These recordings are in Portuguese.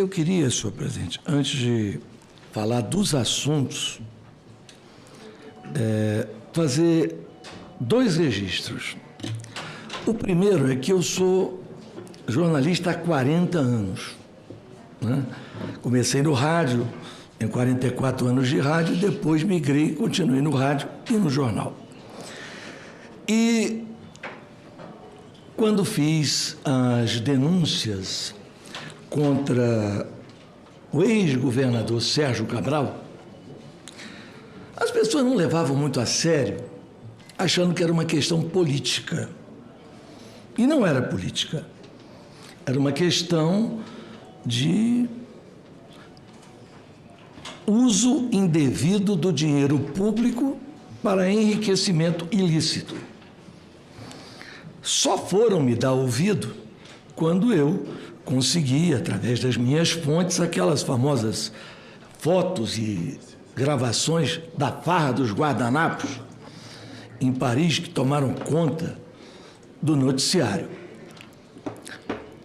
Eu queria, senhor presidente, antes de falar dos assuntos, fazer dois registros. O primeiro é que eu sou jornalista há 40 anos. Né? Comecei no rádio, em 44 anos de rádio, depois migrei, continuei no rádio e no jornal. E quando fiz as denúncias contra o ex-governador Sérgio Cabral, as pessoas não levavam muito a sério, achando que era uma questão política. E não era política. Era uma questão de uso indevido do dinheiro público para enriquecimento ilícito. Só foram me dar ouvido quando eu consegui, através das minhas fontes, aquelas famosas fotos e gravações da farra dos guardanapos em Paris, que tomaram conta do noticiário.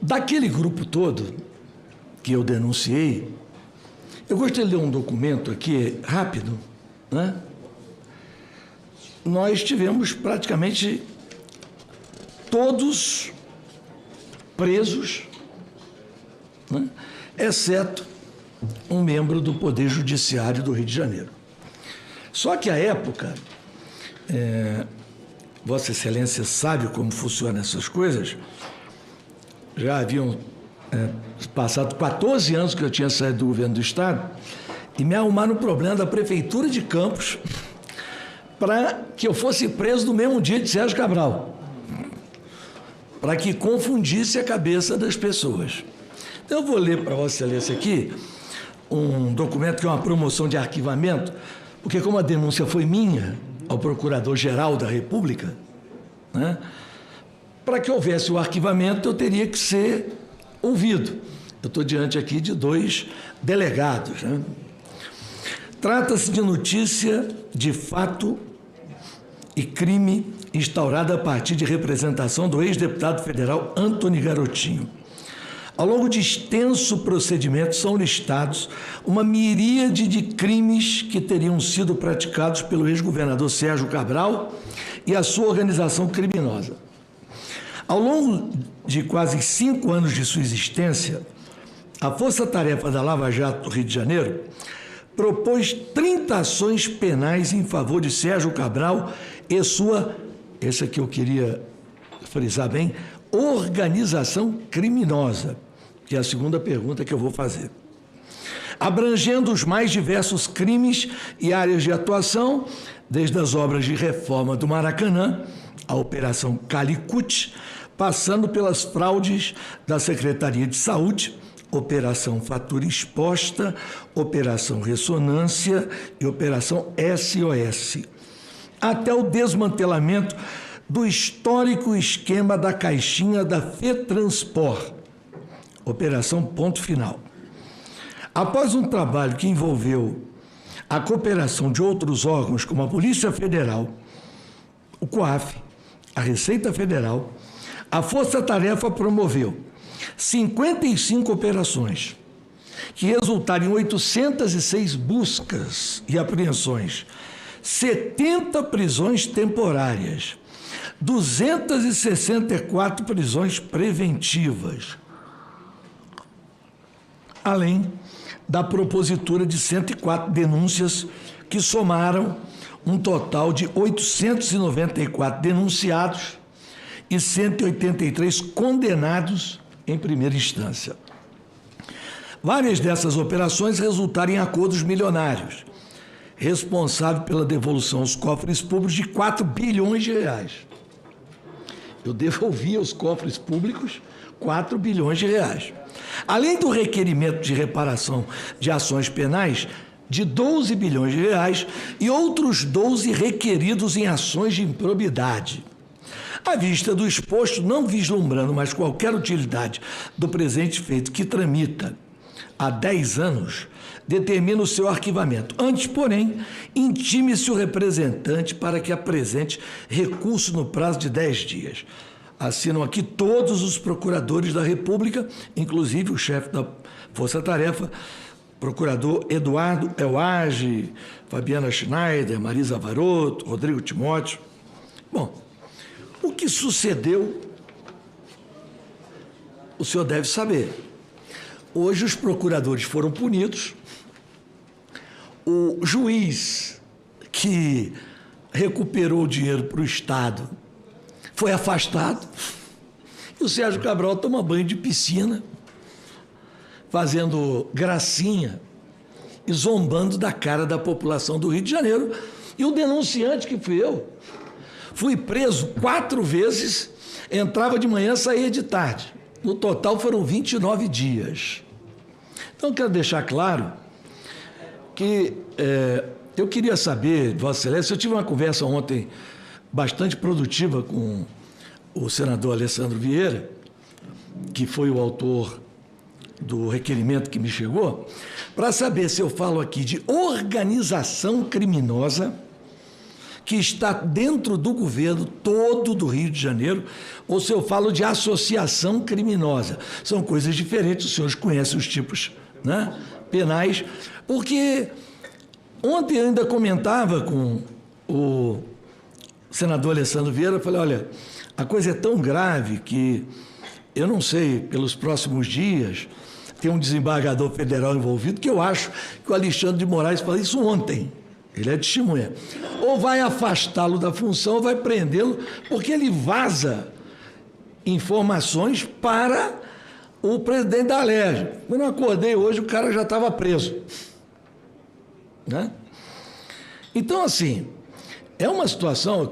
Daquele grupo todo que eu denunciei, eu gostaria de ler um documento aqui, rápido, né? Nós tivemos praticamente todos presos, né? Exceto um membro do Poder Judiciário do Rio de Janeiro. Só que à época, Vossa Excelência sabe como funcionam essas coisas, já haviam passado 14 anos que eu tinha saído do governo do Estado e me arrumaram um problema da Prefeitura de Campos para que eu fosse preso no mesmo dia de Sérgio Cabral, para que confundisse a cabeça das pessoas. Então, eu vou ler para Vossa Excelência aqui um documento que é uma promoção de arquivamento, porque como a denúncia foi minha ao Procurador-Geral da República, né, para que houvesse o arquivamento, eu teria que ser ouvido. Eu estou diante aqui de dois delegados. Né? Trata-se de notícia de fato e crime instaurada a partir de representação do ex-deputado federal Antony Garotinho. Ao longo de extenso procedimento, são listados uma miríade de crimes que teriam sido praticados pelo ex-governador Sérgio Cabral e a sua organização criminosa. Ao longo de quase 5 anos de sua existência, a Força Tarefa da Lava Jato do Rio de Janeiro propôs 30 ações penais em favor de Sérgio Cabral e sua, esse aqui eu queria frisar bem, organização criminosa, que é a segunda pergunta que eu vou fazer. Abrangendo os mais diversos crimes e áreas de atuação, desde as obras de reforma do Maracanã, a Operação Calicut, passando pelas fraudes da Secretaria de Saúde, Operação Fatura Exposta, Operação Ressonância e Operação SOS, até o desmantelamento do histórico esquema da caixinha da FETranspor, Operação Ponto Final. Após um trabalho que envolveu a cooperação de outros órgãos, como a Polícia Federal, o COAF, a Receita Federal, a Força Tarefa promoveu 55 operações, que resultaram em 806 buscas e apreensões, 70 prisões temporárias, 264 prisões preventivas, além da propositura de 104 denúncias, que somaram um total de 894 denunciados e 183 condenados em primeira instância. Várias dessas operações resultaram em acordos milionários, responsável pela devolução aos cofres públicos de 4 bilhões de reais. Eu devolvi aos cofres públicos 4 bilhões de reais. Além do requerimento de reparação de ações penais de 12 bilhões de reais e outros 12 requeridos em ações de improbidade. À vista do exposto, não vislumbrando mais qualquer utilidade do presente feito que tramita há 10 anos, determina o seu arquivamento. Antes, porém, intime-se o representante para que apresente recurso no prazo de 10 dias. Assinam aqui todos os procuradores da República, inclusive o chefe da Força-Tarefa, procurador Eduardo Elage, Fabiana Schneider, Marisa Varoto, Rodrigo Timóteo. Bom, o que sucedeu, o senhor deve saber. Hoje os procuradores foram punidos, o juiz que recuperou o dinheiro para o Estado foi afastado, e o Sérgio Cabral toma banho de piscina, fazendo gracinha e zombando da cara da população do Rio de Janeiro. E o denunciante, que fui eu, fui preso 4 vezes, entrava de manhã, saía de tarde. No total foram 29 dias. Então, quero deixar claro que eu queria saber, Vossa Excelência, eu tive uma conversa ontem bastante produtiva com o senador Alessandro Vieira, que foi o autor do requerimento que me chegou, para saber se eu falo aqui de organização criminosa que está dentro do governo todo do Rio de Janeiro, ou se eu falo de associação criminosa. São coisas diferentes, os senhores conhecem os tipos, né, penais, porque ontem eu ainda comentava com o senador Alessandro Vieira, eu falei, olha, a coisa é tão grave que eu não sei, pelos próximos dias, tem um desembargador federal envolvido, que eu acho que o Alexandre de Moraes falou isso ontem, ele é testemunha, ou vai afastá-lo da função, ou vai prendê-lo, porque ele vaza informações para o presidente da Alerj. Quando eu acordei hoje, o cara já estava preso, né? Então, assim, é uma situação,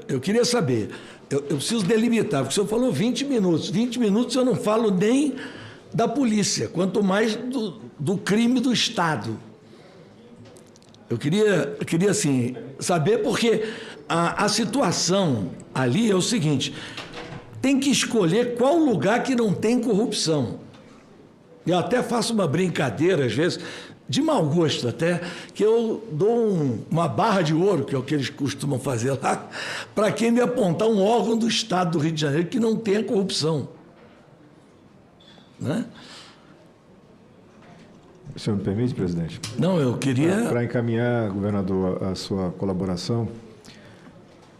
eu queria saber, eu preciso delimitar, porque o senhor falou 20 minutos. 20 minutos eu não falo nem da polícia, quanto mais do crime do Estado. Eu queria assim, saber, porque a situação ali é o seguinte, tem que escolher qual lugar que não tem corrupção. Eu até faço uma brincadeira, às vezes, de mau gosto até, que eu dou uma barra de ouro, que é o que eles costumam fazer lá, para quem me apontar um órgão do Estado do Rio de Janeiro que não tenha corrupção. Né? O senhor me permite, presidente? Não, eu queria... Para encaminhar, governador, a sua colaboração,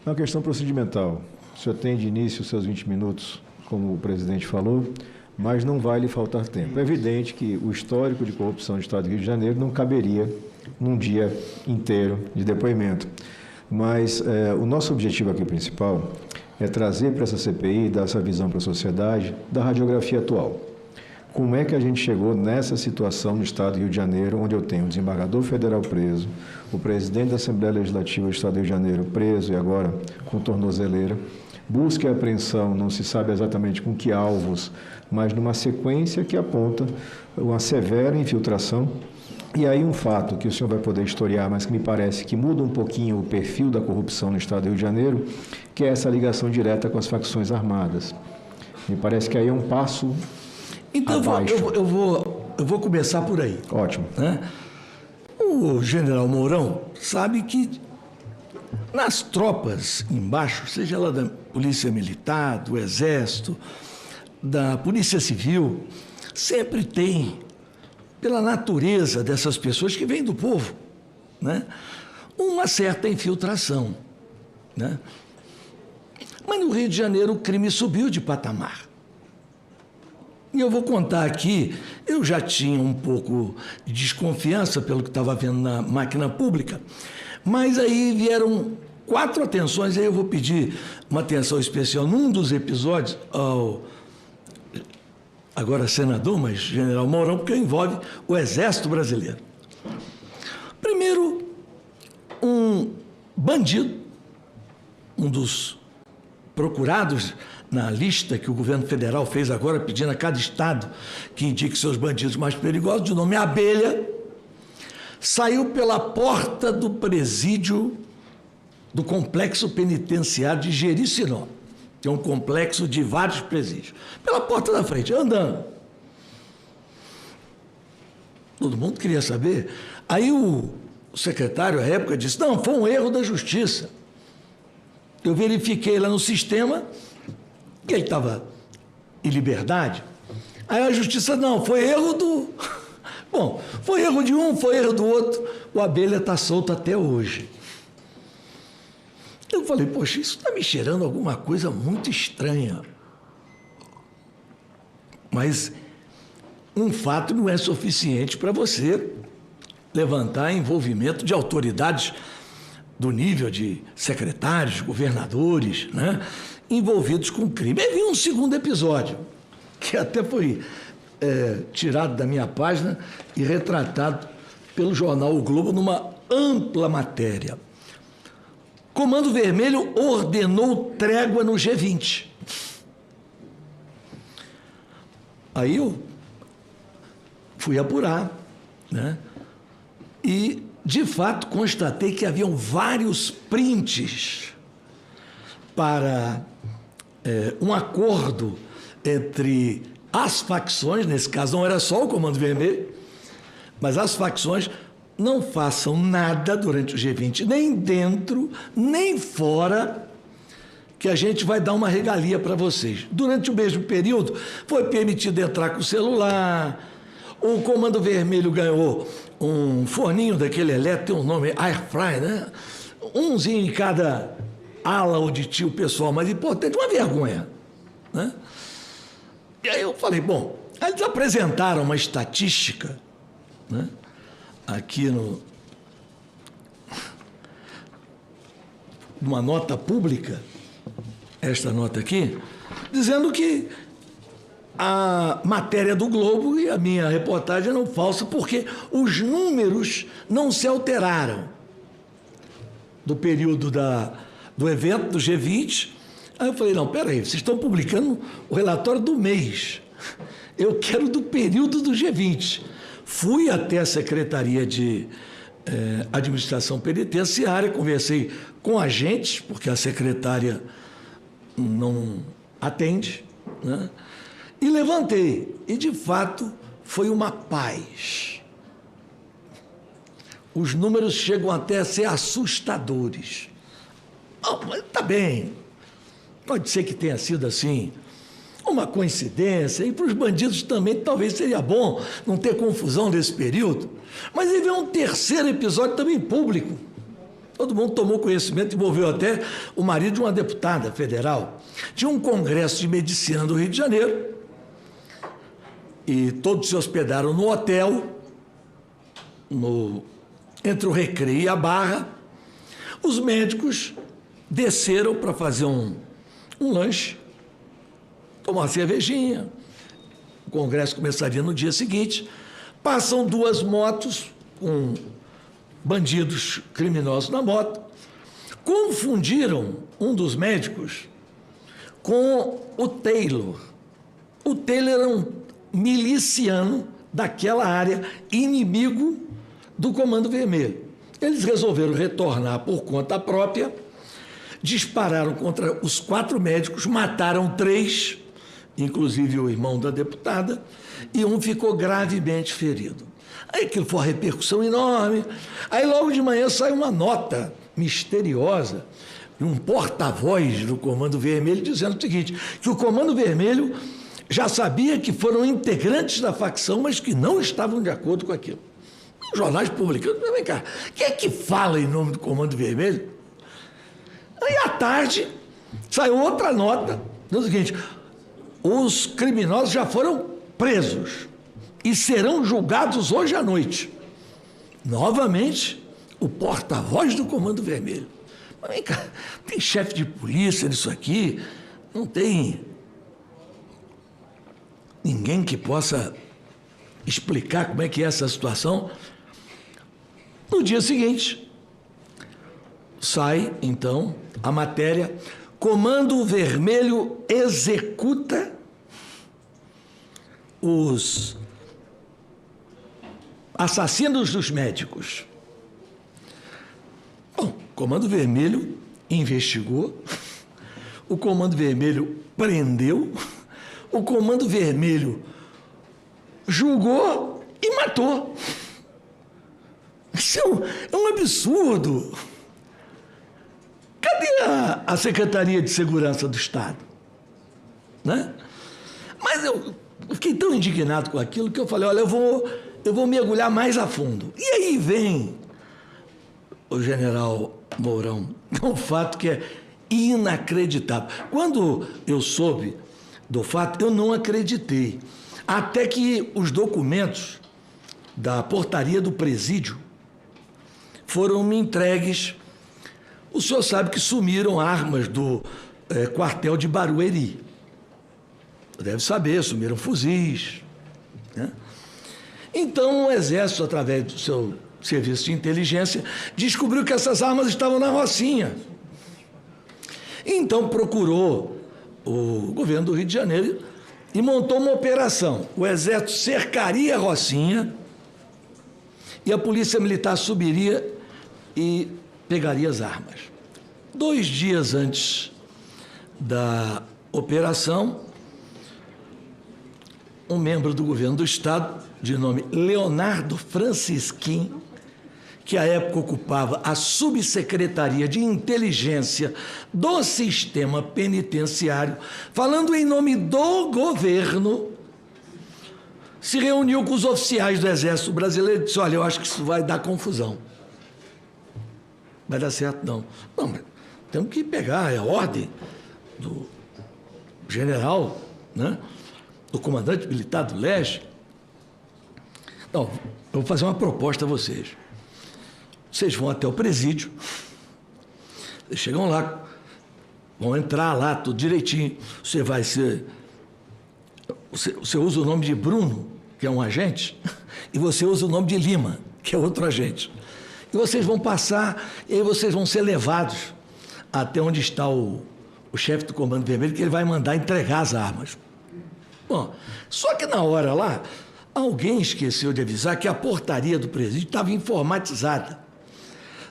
é uma questão procedimental. O senhor tem de início os seus 20 minutos, como o presidente falou, mas não vai lhe faltar tempo. É evidente que o histórico de corrupção do Estado do Rio de Janeiro não caberia num dia inteiro de depoimento. Mas o nosso objetivo aqui principal é trazer para essa CPI, dar essa visão para a sociedade da radiografia atual. Como é que a gente chegou nessa situação no Estado do Rio de Janeiro, onde eu tenho o desembargador federal preso, o presidente da Assembleia Legislativa do Estado do Rio de Janeiro preso e agora com tornozeleira, busca e apreensão, não se sabe exatamente com que alvos, mas numa sequência que aponta uma severa infiltração. E aí um fato que o senhor vai poder historiar, mas que me parece que muda um pouquinho o perfil da corrupção no Estado do Rio de Janeiro, que é essa ligação direta com as facções armadas. Me parece que aí é um passo abaixo. Eu vou começar por aí. Ótimo. Né? O general Mourão sabe que nas tropas embaixo, seja lá da Polícia Militar, do Exército, da Polícia Civil, sempre tem, pela natureza dessas pessoas que vêm do povo, né, uma certa infiltração. Né? Mas no Rio de Janeiro o crime subiu de patamar. E eu vou contar aqui, eu já tinha um pouco de desconfiança pelo que estava vendo na máquina pública, mas aí vieram 4 atenções, aí eu vou pedir uma atenção especial num dos episódios ao agora senador, mas general Mourão, porque envolve o Exército Brasileiro. Primeiro, um bandido, um dos procurados na lista que o governo federal fez agora, pedindo a cada estado que indique seus bandidos mais perigosos, de nome Abelha, saiu pela porta do presídio do complexo penitenciário de Jericinó. Tem um complexo de vários presídios. Pela porta da frente, andando. Todo mundo queria saber. Aí o secretário, à época, disse, não, foi um erro da justiça. Eu verifiquei lá no sistema, e ele estava em liberdade, Aí a justiça, não, foi erro do... Bom, foi erro de um, foi erro do outro. O Abelha está solto até hoje. Eu falei, poxa, isso está me cheirando alguma coisa muito estranha. Mas um fato não é suficiente para você levantar envolvimento de autoridades do nível de secretários, governadores, né, envolvidos com crime. Aí vem um segundo episódio, que até foi tirado da minha página e retratado pelo jornal O Globo numa ampla matéria. Comando Vermelho ordenou trégua no G20. Aí eu fui apurar, né? E, de fato, constatei que haviam vários prints para um acordo entre as facções, nesse caso não era só o Comando Vermelho, mas as facções não façam nada durante o G20, nem dentro, nem fora, que a gente vai dar uma regalia para vocês. Durante o mesmo período, foi permitido entrar com o celular, o Comando Vermelho ganhou um forninho daquele elétrico, tem um nome, air fry, né? Umzinho em cada ala auditiva pessoal mais importante, uma vergonha, né? E aí eu falei, bom, eles apresentaram uma estatística, né? Aqui numa nota pública, esta nota aqui, dizendo que a matéria do Globo e a minha reportagem eram falsas porque os números não se alteraram do período do evento do G20. Aí eu falei, não, peraí, vocês estão publicando o relatório do mês. Eu quero do período do G20. Fui até a Secretaria de Administração Penitenciária, conversei com agentes, porque a secretária não atende, né? E levantei. E, de fato, foi uma paz. Os números chegam até a ser assustadores. Oh, mas tá bem. Pode ser que tenha sido assim, uma coincidência, e para os bandidos também talvez seria bom não ter confusão nesse período. Mas aí veio um terceiro episódio também público. Todo mundo tomou conhecimento, envolveu até o marido de uma deputada federal. Tinha um congresso de medicina do Rio de Janeiro, e todos se hospedaram no hotel, entre o Recreio e a Barra. Os médicos desceram para fazer um lanche, tomar uma cervejinha. O congresso começaria no dia seguinte. Passam duas motos com bandidos criminosos na moto. Confundiram um dos médicos com o Taylor. O Taylor era um miliciano daquela área, inimigo do Comando Vermelho. Eles resolveram retornar por conta própria, dispararam contra os 4 médicos, mataram 3, inclusive o irmão da deputada, e um ficou gravemente ferido. Aí aquilo foi uma repercussão enorme. Aí logo de manhã saiu uma nota misteriosa de um porta-voz do Comando Vermelho dizendo o seguinte, que o Comando Vermelho já sabia que foram integrantes da facção, mas que não estavam de acordo com aquilo. Os jornais publicando, vem cá, quem é que fala em nome do Comando Vermelho? Aí à tarde saiu outra nota, dizendo o seguinte, os criminosos já foram presos e serão julgados hoje à noite. Novamente, o porta-voz do Comando Vermelho. Mas vem cá, tem chefe de polícia nisso aqui, não tem ninguém que possa explicar como é que é essa situação. No dia seguinte, sai, então, a matéria, Comando Vermelho executa os assassinos dos médicos. Bom, o Comando Vermelho investigou, o Comando Vermelho prendeu, o Comando Vermelho julgou e matou. Isso é um absurdo. Cadê a Secretaria de Segurança do Estado? Né? Mas eu Eu fiquei tão indignado com aquilo que eu falei, olha, eu vou mergulhar mais a fundo. E aí vem o general Mourão, um fato que é inacreditável. Quando eu soube do fato, eu não acreditei. Até que os documentos da portaria do presídio foram me entregues. O senhor sabe que sumiram armas do quartel de Barueri. Deve saber, sumiram fuzis, né? Então, o Exército, através do seu serviço de inteligência, descobriu que essas armas estavam na Rocinha. Então, procurou o governo do Rio de Janeiro e montou uma operação. O Exército cercaria a Rocinha e a Polícia Militar subiria e pegaria as armas. 2 dias antes da operação, um membro do governo do Estado, de nome Leonardo Francisquim, que à época ocupava a subsecretaria de inteligência do sistema penitenciário, falando em nome do governo, se reuniu com os oficiais do Exército Brasileiro e disse, olha, eu acho que isso vai dar confusão. Vai dar certo, não. Não, mas temos que pegar a ordem do general, né? Do comandante militar do leste. Não, eu vou fazer uma proposta a vocês. Vocês vão até o presídio, vocês chegam lá, vão entrar lá, tudo direitinho. Você vai ser... Você usa o nome de Bruno, que é um agente, e você usa o nome de Lima, que é outro agente. E vocês vão passar, e aí vocês vão ser levados até onde está o chefe do Comando Vermelho, que ele vai mandar entregar as armas. Bom, só que na hora lá, alguém esqueceu de avisar que a portaria do presídio estava informatizada.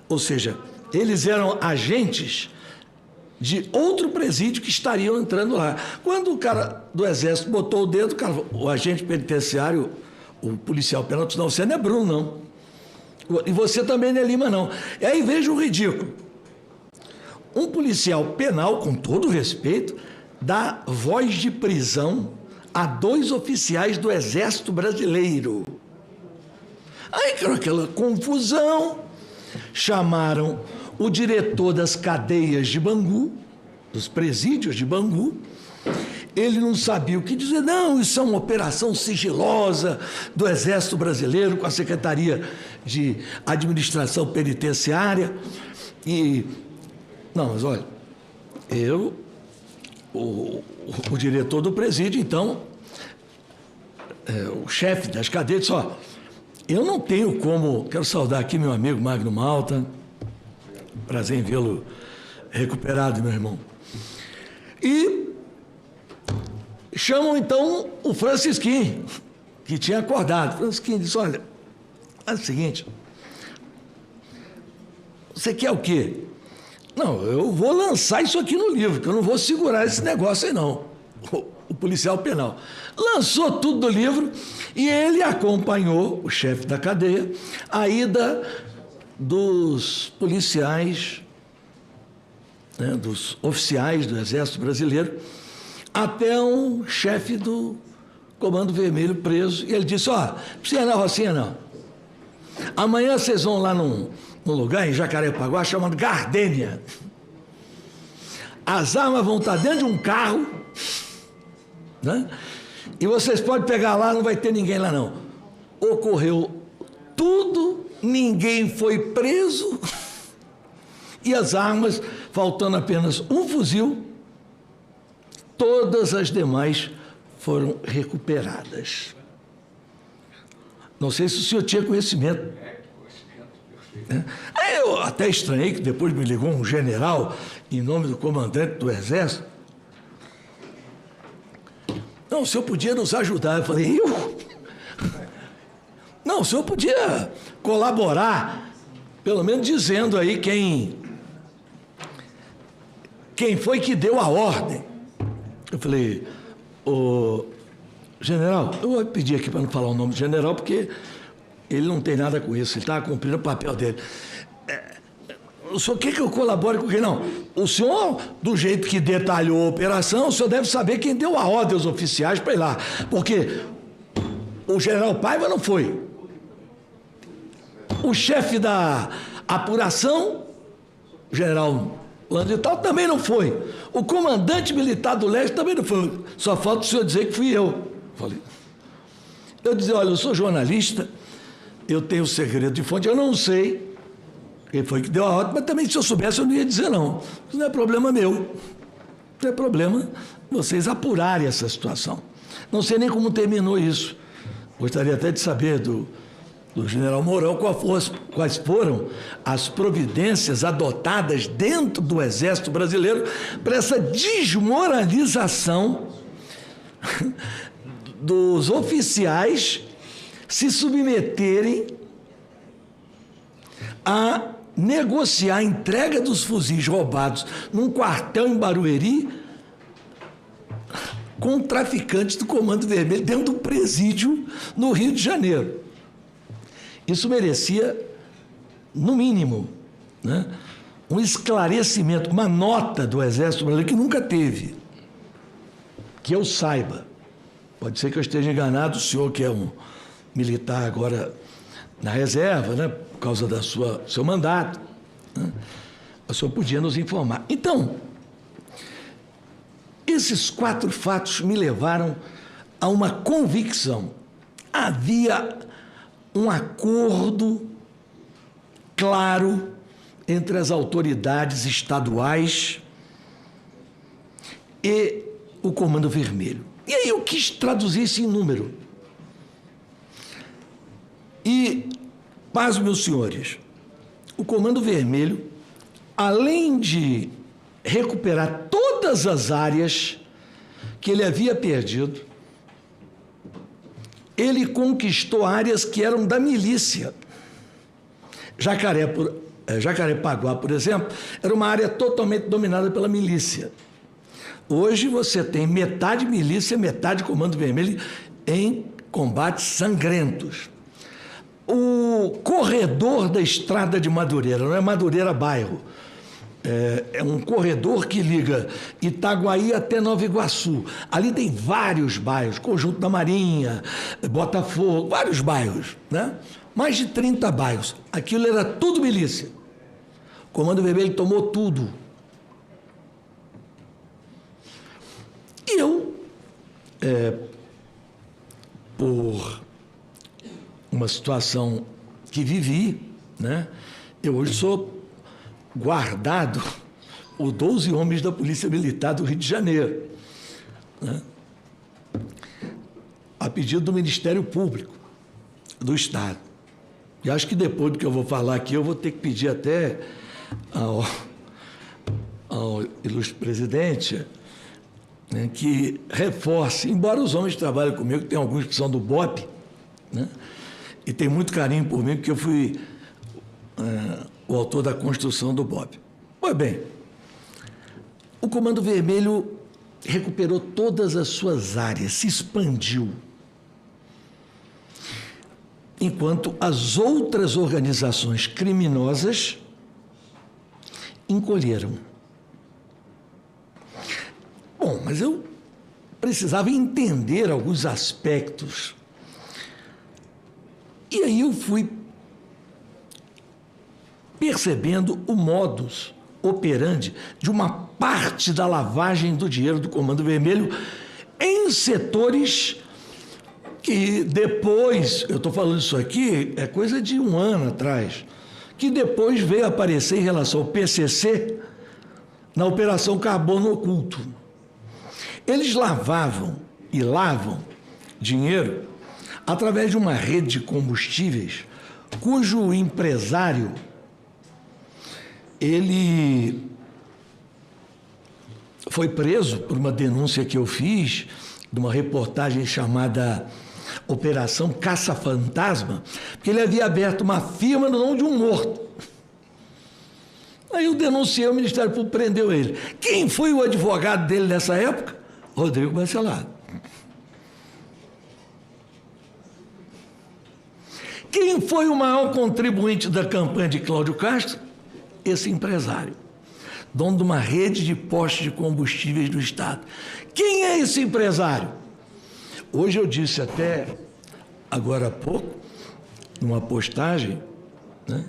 Ou seja, eles eram agentes de outro presídio que estariam entrando lá. Quando o cara do Exército botou o dedo, o agente penitenciário, o policial penal, disse, não, você não é Bruno, não. E você também não é Lima, não. E aí veja o ridículo. Um policial penal, com todo respeito, dá voz de prisão a 2 oficiais do Exército Brasileiro. Aí, aquela confusão, chamaram o diretor das cadeias de Bangu, dos presídios de Bangu. Ele não sabia o que dizer. Não, isso é uma operação sigilosa do Exército Brasileiro com a Secretaria de Administração Penitenciária. E... Não, mas olha, o diretor do presídio, então, o chefe das cadeias, disse, ó, eu não tenho como... Quero saudar aqui meu amigo Magno Malta. Prazer em vê-lo recuperado, meu irmão. E chamam, então, o Francisquim, que tinha acordado. O Francisquim disse, olha, é o seguinte, você quer o quê? Não, eu vou lançar isso aqui no livro, que eu não vou segurar esse negócio aí, não. O policial penal lançou tudo do livro e ele acompanhou, o chefe da cadeia, a ida dos policiais, né, dos oficiais do Exército Brasileiro, até um chefe do Comando Vermelho preso. E ele disse, ó, não precisa ir na Rocinha, não. Amanhã vocês vão lá num lugar em Jacarepaguá chamado Gardênia. As armas vão estar dentro de um carro, né? E vocês podem pegar lá, não vai ter ninguém lá, não. Ocorreu tudo, ninguém foi preso, e as armas, faltando apenas um fuzil, todas as demais foram recuperadas. Não sei se o senhor tinha conhecimento. Aí eu até estranhei que depois me ligou um general em nome do comandante do Exército. Não, o senhor podia nos ajudar. Eu falei, eu? Não, o senhor podia colaborar, pelo menos dizendo aí quem foi que deu a ordem. Eu falei, ô general, eu vou pedir aqui para não falar o nome do general, porque ele não tem nada com isso, ele está cumprindo o papel dele. o senhor quer que eu colabore com quem? Não. O senhor, do jeito que detalhou a operação, o senhor deve saber quem deu a ordem aos oficiais para ir lá. Porque o general Paiva não foi. O chefe da apuração, o general Landrital, também não foi. O comandante militar do Leste também não foi. Só falta o senhor dizer que fui eu. Eu dizia, olha, eu sou jornalista, eu tenho segredo de fonte, eu não sei quem foi que deu a ordem, mas também se eu soubesse eu não ia dizer não. Isso não é problema meu. Não é problema vocês apurarem essa situação. Não sei nem como terminou isso. Gostaria até de saber do general Mourão quais foram as providências adotadas dentro do Exército Brasileiro para essa desmoralização dos oficiais se submeterem a negociar a entrega dos fuzis roubados num quartel em Barueri com traficantes do Comando Vermelho dentro do presídio no Rio de Janeiro. Isso merecia, no mínimo, né, um esclarecimento, uma nota do Exército Brasileiro que nunca teve, que eu saiba. Pode ser que eu esteja enganado, o senhor que é um militar agora na reserva, né, por causa do seu mandato, né, o senhor podia nos informar. Então, esses 4 fatos me levaram a uma convicção. Havia um acordo claro entre as autoridades estaduais e o Comando Vermelho. E aí eu quis traduzir isso em número. E, paz, meus senhores, o Comando Vermelho, além de recuperar todas as áreas que ele havia perdido, ele conquistou áreas que eram da milícia. Jacarepaguá, por exemplo, era uma área totalmente dominada pela milícia. Hoje você tem metade milícia, metade Comando Vermelho em combates sangrentos. O corredor da estrada de Madureira, não é Madureira bairro, é um corredor que liga Itaguaí até Nova Iguaçu. Ali tem vários bairros, Conjunto da Marinha, Botafogo, vários bairros, né? Mais de 30 bairros. Aquilo era tudo milícia. O Comando Vermelho tomou tudo. E eu, por uma situação que vivi, né? Eu hoje sou guardado por 12 homens da Polícia Militar do Rio de Janeiro, né, a pedido do Ministério Público do Estado. E acho que depois do que eu vou falar aqui, eu vou ter que pedir até ao ilustre presidente, né, que reforce, embora os homens que trabalham comigo, tem alguns que são do BOPE, né, e tem muito carinho por mim, porque eu fui o autor da construção do BOPE. Pois bem, o Comando Vermelho recuperou todas as suas áreas, se expandiu, enquanto as outras organizações criminosas encolheram. Bom, mas eu precisava entender alguns aspectos. E aí eu fui percebendo o modus operandi de uma parte da lavagem do dinheiro do Comando Vermelho em setores que depois, eu estou falando isso aqui, é coisa de 1 ano atrás, que depois veio aparecer em relação ao PCC na Operação Carbono Oculto. Eles lavavam e lavam dinheiro através de uma rede de combustíveis cujo empresário ele foi preso por uma denúncia que eu fiz de uma reportagem chamada Operação Caça-Fantasma, porque ele havia aberto uma firma no nome de um morto. Aí eu denunciei, o Ministério Público prendeu ele. Quem foi o advogado dele nessa época? Rodrigo Bacelar. Quem foi o maior contribuinte da campanha de Cláudio Castro? esse empresário, dono de uma rede de postos de combustíveis do Estado. Quem é esse empresário? Hoje eu disse até, agora há pouco, numa postagem, né?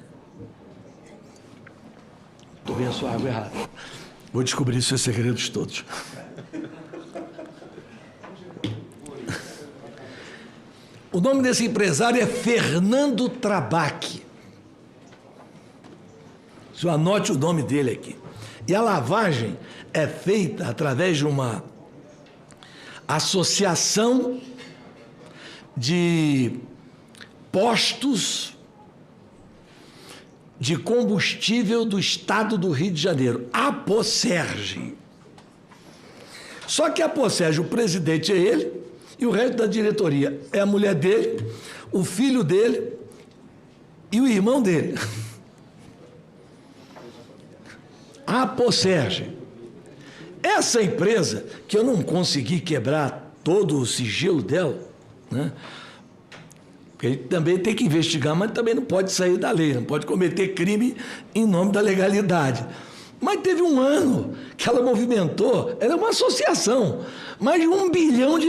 Estou vendo a sua água errada. Vou descobrir seus segredos todos. O nome desse empresário é Fernando Trabac. Você anote o nome dele aqui. E a lavagem é feita através de uma associação de postos de combustível do Estado do Rio de Janeiro, a Aposerge. Só que a Aposerge, o presidente é ele, e o resto da diretoria é a mulher dele, o filho dele e o irmão dele. A Aposerge. Essa empresa, que eu não consegui quebrar todo o sigilo dela, né? Porque a gente também tem que investigar, mas também não pode sair da lei, não pode cometer crime em nome da legalidade. Mas teve um ano que ela movimentou, era uma associação, mais de R$1 bilhão.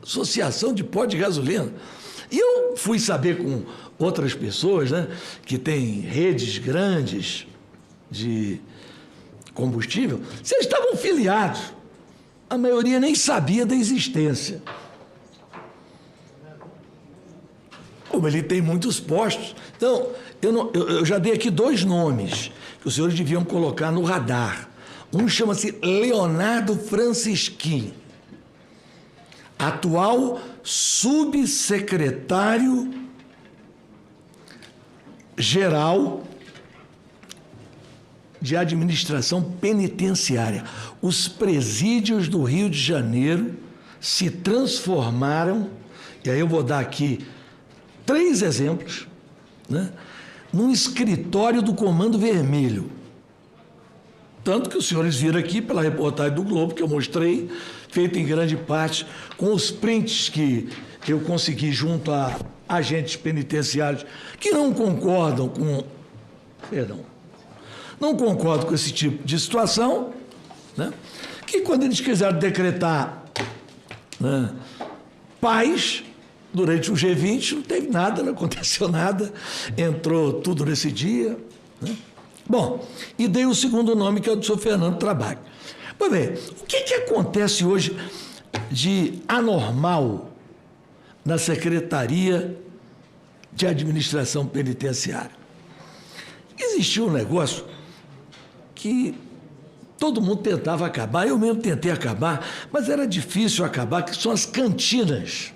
Associação de pó de gasolina. E eu fui saber com outras pessoas, né, que têm redes grandes de combustível, se eles estavam filiados. A maioria nem sabia da existência. Como ele tem muitos postos. Então, eu já dei aqui 2 nomes que os senhores deviam colocar no radar. Um chama-se Leonardo Francisquim, atual subsecretário-geral de Administração Penitenciária. Os presídios do Rio de Janeiro se transformaram, e aí eu vou dar aqui 3 exemplos, né, num escritório do Comando Vermelho. Tanto que os senhores viram aqui pela reportagem do Globo, que eu mostrei, feita em grande parte com os prints que eu consegui junto a agentes penitenciários que não concordam com... não concordam com esse tipo de situação, né, que quando eles quiseram decretar, né, paz durante o G20, não teve nada, não aconteceu nada, entrou tudo nesse dia, né? Bom, e dei o segundo nome, que é o do senhor Fernando Trabac. Pois bem, o que acontece hoje de anormal na Secretaria de Administração Penitenciária? Existiu um negócio que todo mundo tentava acabar, eu mesmo tentei acabar, mas era difícil acabar, que são as cantinas.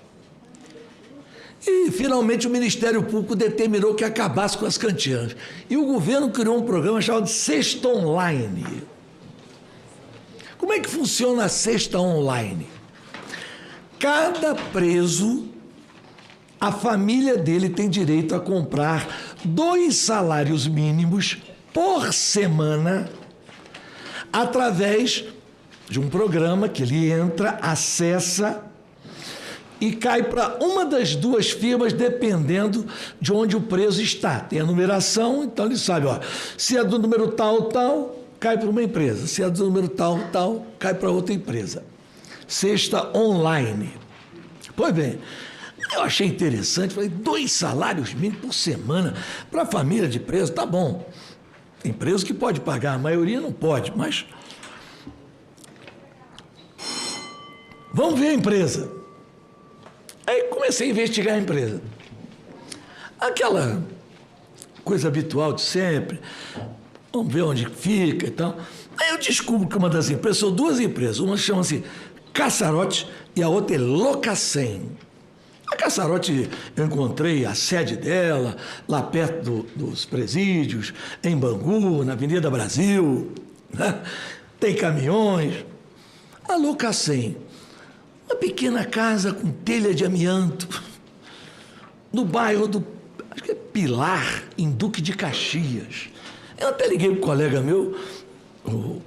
E, finalmente, o Ministério Público determinou que acabasse com as cantinas. E o governo criou um programa chamado Cesta Online. Como é que funciona a Cesta Online? Cada preso, a família dele tem direito a comprar 2 salários mínimos por semana através de um programa que ele entra, acessa e cai para uma das 2 firmas, dependendo de onde o preso está. Tem a numeração, então ele sabe, ó, se é do número tal, tal, cai para uma empresa. Se é do número tal, tal, cai para outra empresa. Cesta Online. Pois bem, eu achei interessante, falei, 2 salários mínimos por semana para a família de preso, tá bom. Tem preso que pode pagar, a maioria não pode, mas... Vamos ver a empresa. Aí comecei a investigar a empresa. Aquela coisa habitual de sempre, vamos ver onde fica e tal. Aí eu descubro que uma das empresas, são 2 empresas, uma chama-se Caçarote e a outra é Locacem. A Caçarote, eu encontrei a sede dela, lá perto dos presídios, em Bangu, na Avenida Brasil, né? Tem caminhões. A Locacem, uma pequena casa com telha de amianto, no bairro do, acho que é Pilar, em Duque de Caxias. Eu até liguei para um colega meu, o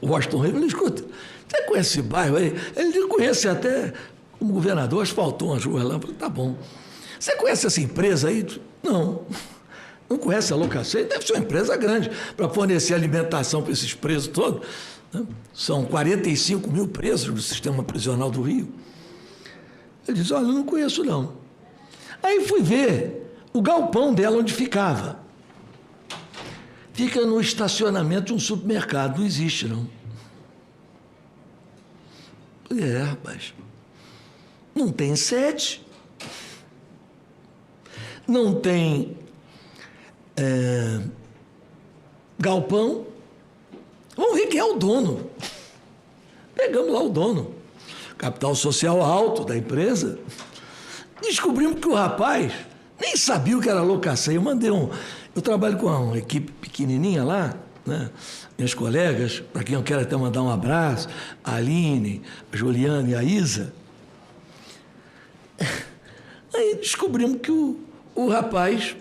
Washington Reis, falei, escuta, você conhece esse bairro aí? Ele conhece até como governador, asfaltou umas ruas lá. Eu falei, tá bom. Você conhece essa empresa aí? Não. Não conhece a Locaceia? Deve ser uma empresa grande para fornecer alimentação para esses presos todos. Né? São 45 mil presos no sistema prisional do Rio. Ele diz, olha, eu não conheço não. Aí fui ver o galpão dela onde ficava. Fica no estacionamento de um supermercado, não existe não. Rapaz, não tem sede, não tem galpão. Vamos ver quem é o dono. Pegamos lá o dono, capital social alto da empresa. Descobrimos que o rapaz nem sabia o que era Locaceia. Eu trabalho com uma equipe pequenininha lá, né? Minhas colegas, para quem eu quero até mandar um abraço, a Aline, a Juliana e a Isa. Aí descobrimos que o rapaz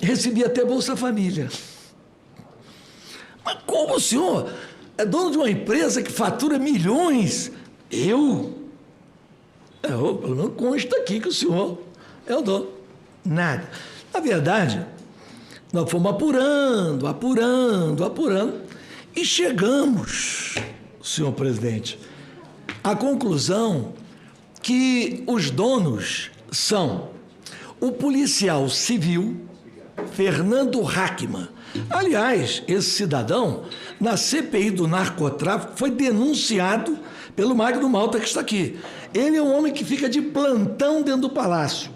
recebia até Bolsa Família. Mas como o senhor é dono de uma empresa que fatura milhões? Pelo menos consta aqui que o senhor é o dono. Nada. Na verdade, nós fomos apurando, e chegamos, senhor presidente, à conclusão que os donos são o policial civil Fernando Hackman. Aliás, esse cidadão, na CPI do narcotráfico, foi denunciado pelo Magno Malta, que está aqui. Ele é um homem que fica de plantão dentro do palácio.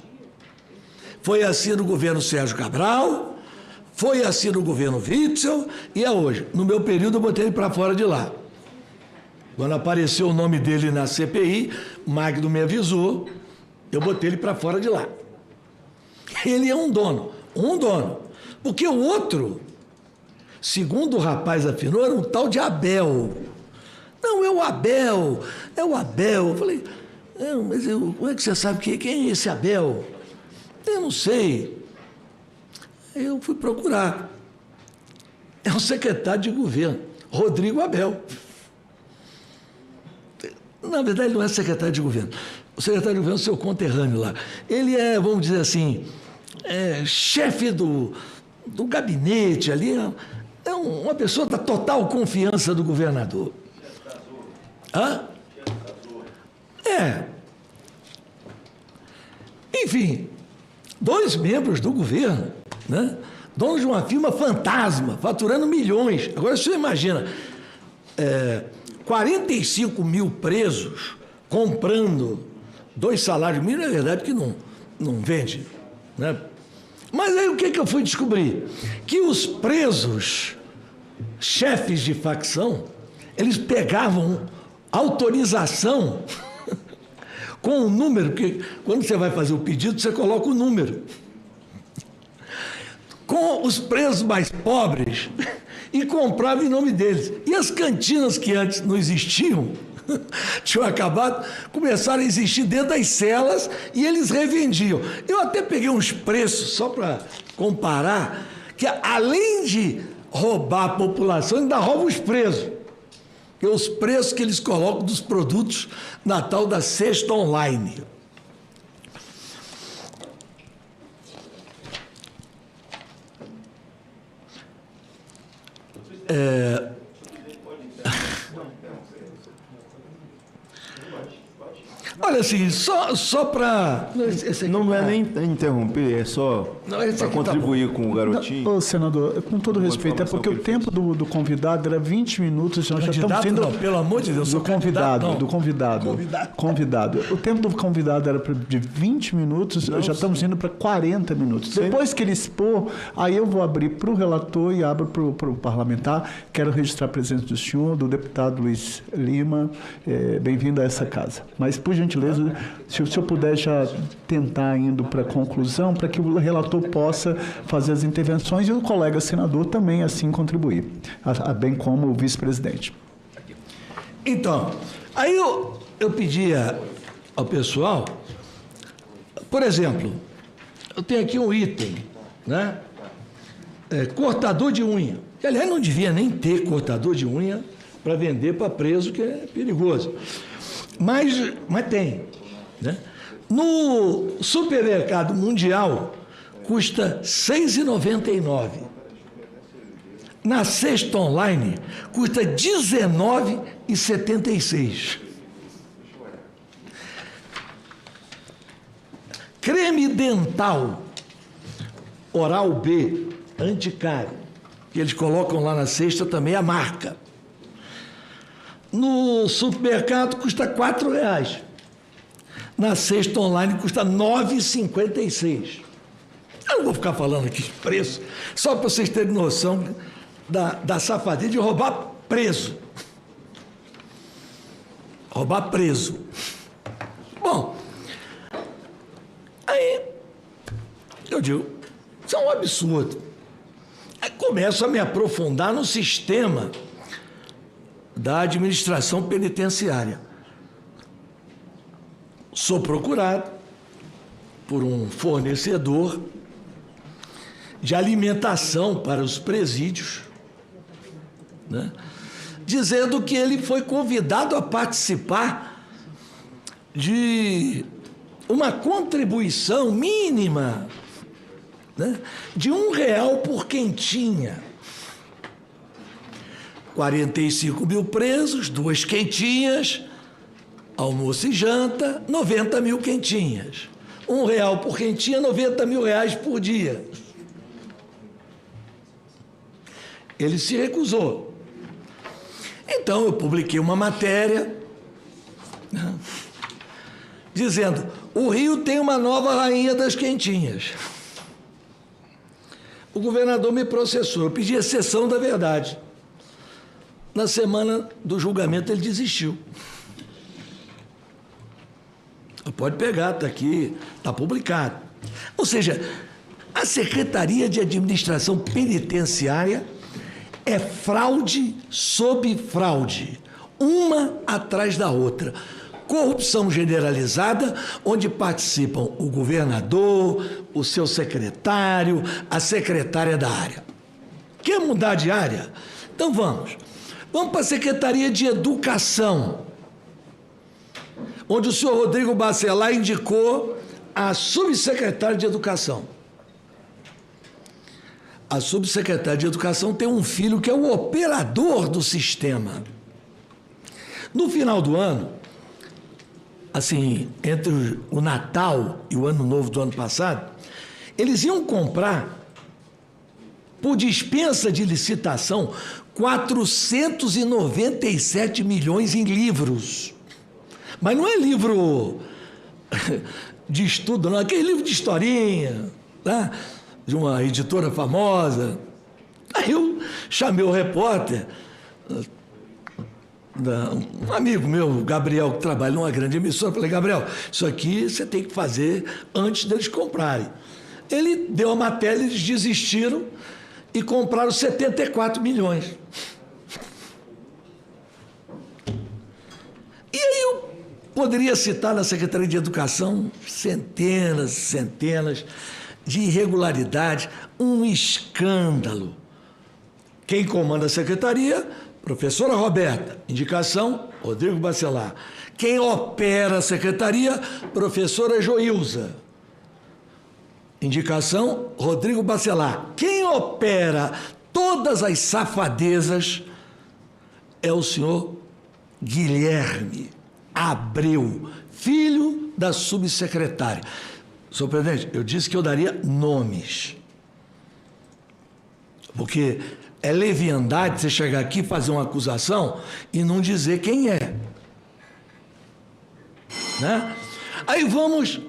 Foi assim no governo Sérgio Cabral, foi assim no governo Witzel e é hoje. No meu período eu botei ele para fora de lá. Quando apareceu o nome dele na CPI, o Magno me avisou, eu botei ele para fora de lá. Ele é um dono. Porque o outro, segundo o rapaz afinou, era um tal de Abel. Não, é o Abel. Eu falei, mas como é que você sabe quem é esse Abel? Eu não sei. Eu fui procurar. É o secretário de governo, Rodrigo Abel. Na verdade, ele não é secretário de governo. O secretário de governo é o seu conterrâneo lá. Ele é, vamos dizer assim, chefe do gabinete ali. É uma pessoa da total confiança do governador. Hã? Enfim, 2 membros do governo, né? Donos de uma firma fantasma, faturando milhões. Agora, você imagina, 45 mil presos comprando 2 salários mínimos, é verdade que não vende, né? Mas aí o que eu fui descobrir? Que os presos, chefes de facção, eles pegavam autorização com o número, porque quando você vai fazer o pedido, você coloca o número. Com os presos mais pobres e comprava em nome deles. E as cantinas que antes não existiam, tinham acabado, começaram a existir dentro das celas e eles revendiam. Eu até peguei uns preços, só para comparar, que além de roubar a população, ainda roubam os presos. Que os preços que eles colocam dos produtos na tal da cesta online. Olha assim, só para... Não é nem interromper, é só para contribuir com o garotinho. Ô, senador, com todo respeito, é porque o tempo do convidado era 20 minutos, nós já estamos tendo... Não, pelo amor de Deus, do convidado. O tempo do convidado era de 20 minutos, já estamos indo para 40 minutos. Depois que ele expor, aí eu vou abrir para o relator e abro para o parlamentar. Quero registrar a presença do senhor, do deputado Luiz Lima. Bem-vindo a essa casa. Mas, por gentileza, se o senhor puder já tentar indo para a conclusão, para que o relator possa fazer as intervenções e o colega senador também assim contribuir, bem como o vice-presidente. Então, aí eu pedia ao pessoal, por exemplo, eu tenho aqui um item, né? Cortador de unha. Que, aliás, não devia nem ter cortador de unha para vender para preso, que é perigoso. Mas tem, né? No supermercado mundial, custa R$ 6,99. Na cesta online, custa R$ 19,76. Creme dental Oral-B, anticário, que eles colocam lá na cesta também a marca. No supermercado custa R$ 4,00. Na cesta online custa R$ 9,56. Eu não vou ficar falando aqui de preço, só para vocês terem noção da safadeza de roubar preso. Roubar preso. Bom, aí eu digo, isso é um absurdo. Aí começo a me aprofundar no sistema da administração penitenciária. Sou procurado por um fornecedor de alimentação para os presídios, né, dizendo que ele foi convidado a participar de uma contribuição mínima, né, de R$ 1 por quentinha. 45 mil presos, 2 quentinhas, almoço e janta, 90 mil quentinhas. R$ 1 por quentinha, 90 mil reais por dia. Ele se recusou. Então eu publiquei uma matéria, né, dizendo: o Rio tem uma nova rainha das quentinhas. O governador me processou, eu pedi exceção da verdade. Na semana do julgamento ele desistiu. Pode pegar, está aqui, está publicado. Ou seja, a Secretaria de Administração Penitenciária é fraude sob fraude, uma atrás da outra. Corrupção generalizada, onde participam o governador, o seu secretário, a secretária da área. Quer mudar de área? Então vamos. Vamos para a Secretaria de Educação, onde o senhor Rodrigo Bacelar indicou a subsecretária de Educação. A subsecretária de Educação tem um filho que é o operador do sistema. No final do ano, assim, entre o Natal e o Ano Novo do ano passado, eles iam comprar, por dispensa de licitação, 497 milhões em livros. Mas não é livro de estudo, não. Aquele livro de historinha, tá? De uma editora famosa. Aí eu chamei o repórter, um amigo meu, Gabriel, que trabalha numa grande emissora. Falei: Gabriel, isso aqui você tem que fazer antes deles comprarem. Ele deu a matéria, eles desistiram e compraram 74 milhões. E aí eu poderia citar na Secretaria de Educação centenas e centenas de irregularidades, um escândalo. Quem comanda a secretaria? Professora Roberta. Indicação, Rodrigo Bacelar. Quem opera a secretaria? Professora Joilza. Indicação, Rodrigo Bacelar. Quem opera todas as safadezas é o senhor Guilherme Abreu, filho da subsecretária. Senhor presidente, eu disse que eu daria nomes, porque é leviandade você chegar aqui e fazer uma acusação e não dizer quem é, né? Aí vamos...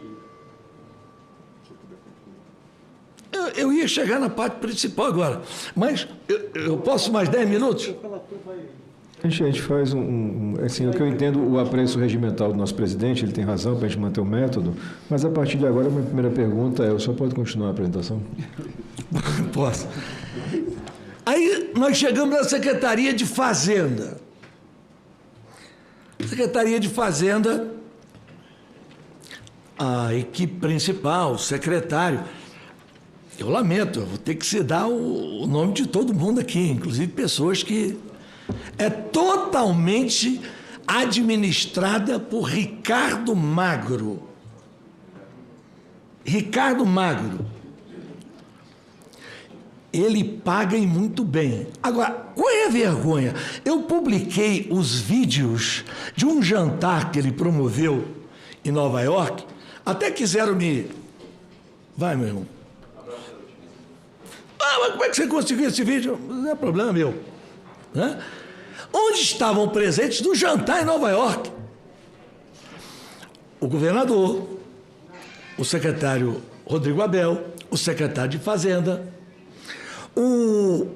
Eu ia chegar na parte principal agora, mas eu posso mais 10 minutos? A gente faz assim, o que eu entendo, o apreço regimental do nosso presidente, ele tem razão para a gente manter o método, mas a partir de agora a minha primeira pergunta é: o senhor pode continuar a apresentação? Posso. Aí nós chegamos na Secretaria de Fazenda. Secretaria de Fazenda, a equipe principal, o secretário, eu lamento, eu vou ter que citar o nome de todo mundo aqui, inclusive pessoas que é totalmente administrada por Ricardo Magro. Ricardo Magro. ele paga e muito bem. Agora, qual é a vergonha? Eu publiquei os vídeos de um jantar que ele promoveu em Nova York, até quiseram me... Vai, meu irmão. Ah, mas como é que você conseguiu esse vídeo? Não é problema meu. Né? Onde estavam presentes no jantar em Nova York? O governador, o secretário Rodrigo Abel, o secretário de Fazenda, o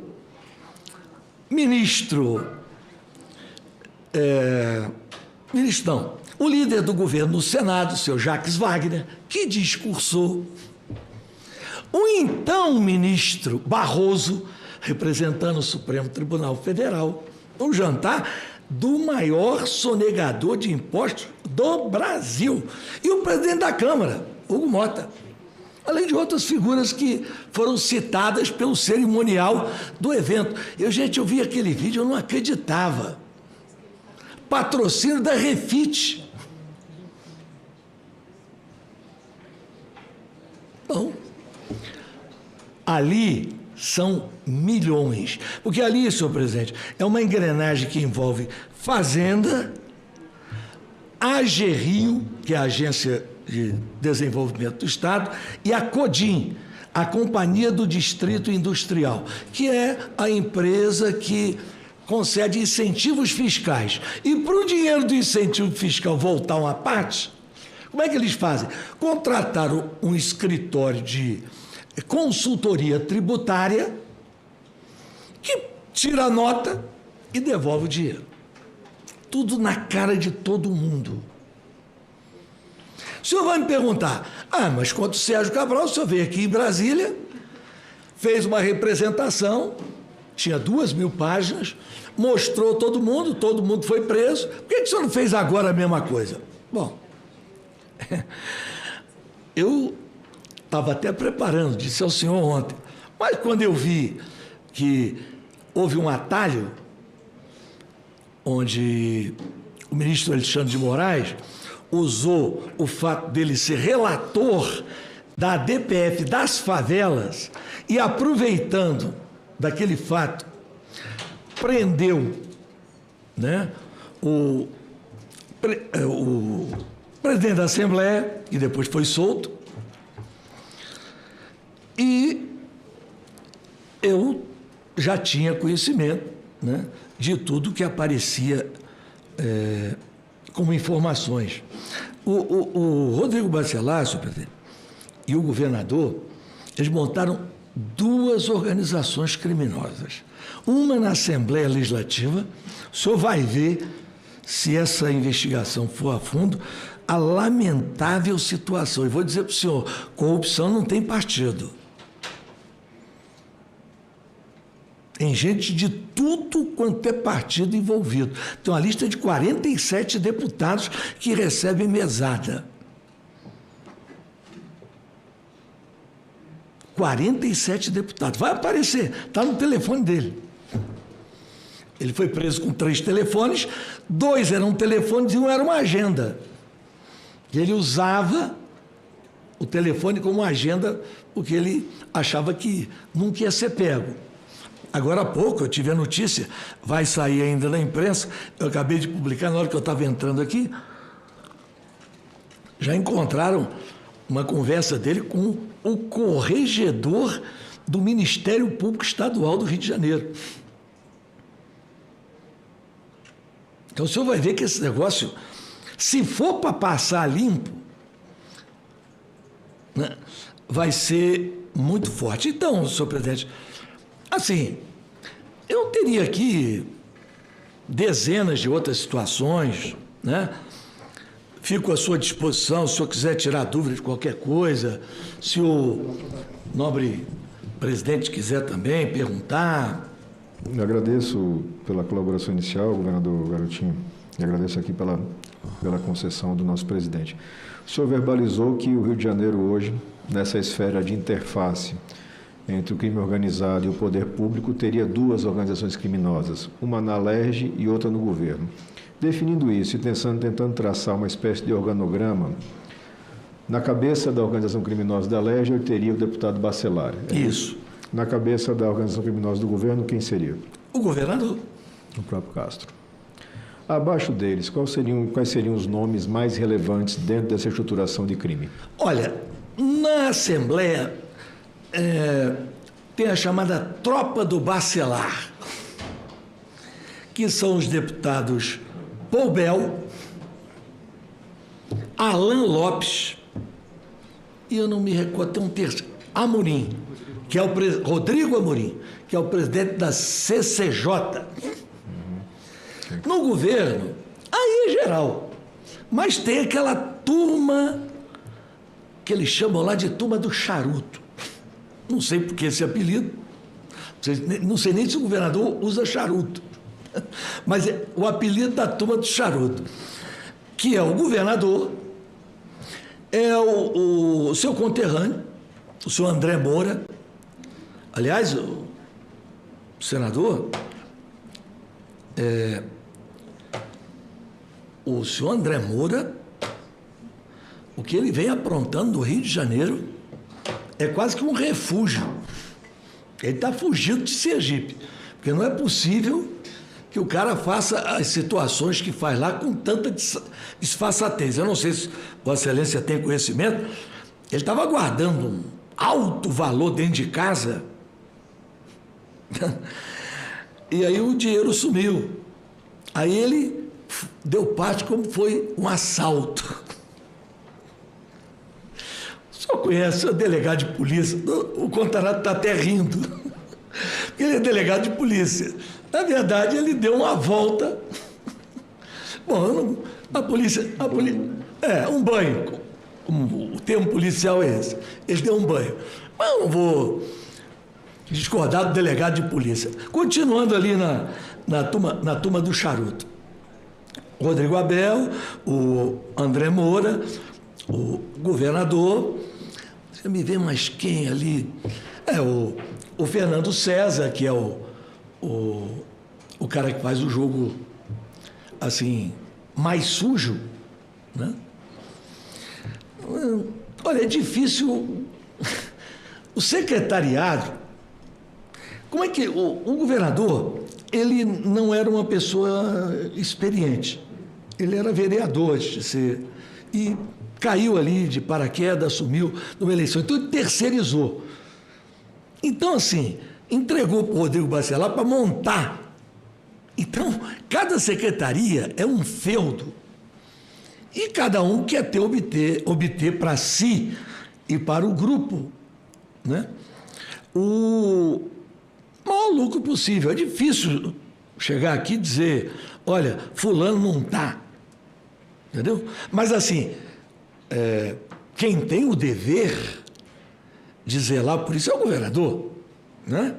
o líder do governo no Senado, o seu Jacques Wagner, que discursou. O então ministro Barroso, representando o Supremo Tribunal Federal, um jantar do maior sonegador de impostos do Brasil. E o presidente da Câmara, Hugo Mota, além de outras figuras que foram citadas pelo cerimonial do evento. Eu vi aquele vídeo, eu não acreditava. Patrocínio da Refit. Bom, ali são milhões. Porque ali, senhor presidente, é uma engrenagem que envolve Fazenda, AGRIO, que é a Agência de Desenvolvimento do Estado, e a CODIM, a Companhia do Distrito Industrial, que é a empresa que concede incentivos fiscais. E para o dinheiro do incentivo fiscal voltar uma parte, como é que eles fazem? Contrataram um escritório de consultoria tributária que tira a nota e devolve o dinheiro. Tudo na cara de todo mundo. O senhor vai me perguntar, mas quando o Sérgio Cabral, o senhor veio aqui em Brasília, fez uma representação, tinha 2.000 páginas, mostrou todo mundo foi preso. Por que o senhor não fez agora a mesma coisa? Bom, eu estava até preparando, disse ao senhor ontem, mas quando eu vi que houve um atalho, onde o ministro Alexandre de Moraes usou o fato dele ser relator da DPF das favelas e, aproveitando daquele fato, prendeu, né, o presidente da Assembleia, que depois foi solto, e eu já tinha conhecimento, né, de tudo que aparecia como informações. O Rodrigo Bacelar, senhor presidente, e o governador, eles montaram 2 organizações criminosas. Uma na Assembleia Legislativa, o senhor vai ver, se essa investigação for a fundo, a lamentável situação. E vou dizer para o senhor, corrupção não tem partido. Tem gente de tudo quanto é partido envolvido. Tem uma lista de 47 deputados que recebem mesada. 47 deputados. Vai aparecer, está no telefone dele. Ele foi preso com 3 telefones, 2 eram telefones e 1 era uma agenda. E ele usava o telefone como agenda porque ele achava que nunca ia ser pego. Agora há pouco eu tive a notícia, vai sair ainda na imprensa, eu acabei de publicar na hora que eu estava entrando aqui, já encontraram uma conversa dele com o corregedor do Ministério Público Estadual do Rio de Janeiro. Então o senhor vai ver que esse negócio, se for para passar limpo, né, vai ser muito forte. Então, senhor presidente, assim, eu teria aqui dezenas de outras situações, né? Fico à sua disposição, se o senhor quiser tirar dúvida de qualquer coisa, se o nobre presidente quiser também perguntar. Eu agradeço pela colaboração inicial, governador Garotinho, e agradeço aqui pela concessão do nosso presidente. O senhor verbalizou que o Rio de Janeiro hoje, nessa esfera de interface entre o crime organizado e o poder público, teria 2 organizações criminosas, uma na LERJ e outra no governo. Definindo isso e tentando traçar uma espécie de organograma, na cabeça da organização criminosa da LERJ eu teria o deputado Bacelar. Isso. Na cabeça da organização criminosa do governo, quem seria? O governador. O próprio Castro. Abaixo deles, quais seriam os nomes mais relevantes dentro dessa estruturação de crime? Olha, na Assembleia tem a chamada Tropa do Bacelar, que são os deputados Paul Bel, Alan Lopes, e eu não me recordo, tem um terceiro, Amorim, que é Rodrigo Amorim, que é o presidente da CCJ. No governo, aí é geral, mas tem aquela turma que eles chamam lá de turma do charuto. Não sei por que esse apelido, não sei nem se o governador usa charuto, mas é o apelido da turma do charuto, que é o governador, é o seu conterrâneo, o senhor André Moura. Aliás, o senador, o senhor André Moura, o que ele vem aprontando no Rio de Janeiro é quase que um refúgio. Ele está fugindo de Sergipe, porque não é possível que o cara faça as situações que faz lá com tanta disfarçatez. Eu não sei se Vossa Excelência tem conhecimento, ele estava guardando um alto valor dentro de casa e aí o dinheiro sumiu. Aí ele deu parte como foi um assalto. O senhor conhece o delegado de polícia? O Contarato está até rindo. Ele é delegado de polícia. Na verdade, ele deu uma volta. Bom, a polícia... um banho. O termo policial é esse. Ele deu um banho. Mas eu não vou discordar do delegado de polícia. Continuando ali na turma do charuto. O Rodrigo Abel, o André Moura, o governador. Você me vê mais quem ali? O Fernando César, que é o cara que faz o jogo assim, mais sujo, né? Olha, é difícil. O secretariado, como é que o governador, ele não era uma pessoa experiente, ele era vereador de ser, e caiu ali de paraquedas, assumiu numa eleição, então ele terceirizou. Então, assim, entregou para o Rodrigo Bacelar para montar. Então, cada secretaria é um feudo. E cada um quer obter para si e para o grupo, né, o maior lucro possível. É difícil chegar aqui e dizer, olha, fulano não está. Entendeu? Mas, assim, quem tem o dever de zelar por isso é o governador, né?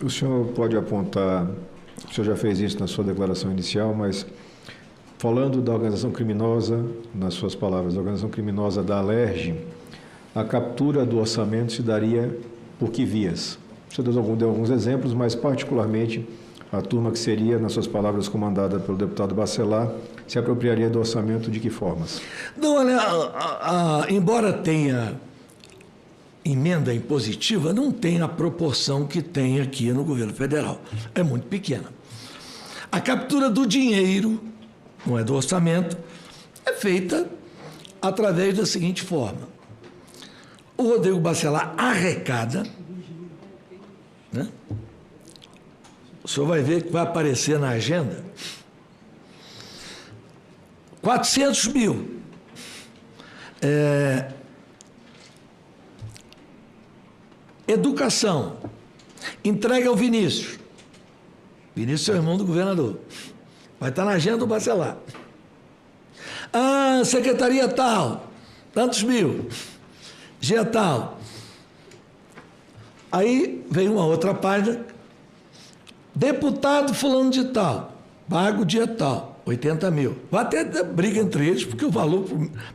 O senhor pode apontar, o senhor já fez isso na sua declaração inicial, mas falando da organização criminosa, nas suas palavras, a organização criminosa da Alerj, a captura do orçamento se daria por que vias? O senhor deu alguns exemplos, mas particularmente a turma que seria, nas suas palavras, comandada pelo deputado Bacelar, se apropriaria do orçamento de que formas? Não, olha, embora tenha emenda impositiva, não tem a proporção que tem aqui no governo federal. É muito pequena. A captura do dinheiro, não é do orçamento, é feita através da seguinte forma. O Rodrigo Bacelar arrecada, né? O senhor vai ver que vai aparecer na agenda 400 mil. Educação. Entrega ao Vinícius. Vinícius é o irmão do governador. Vai estar na agenda do Bacelar. Secretaria tal, tantos mil. Dia tal. Aí vem uma outra página. Deputado fulano de tal, pago dia tal, 80 mil. Vai até dar briga entre eles, porque o valor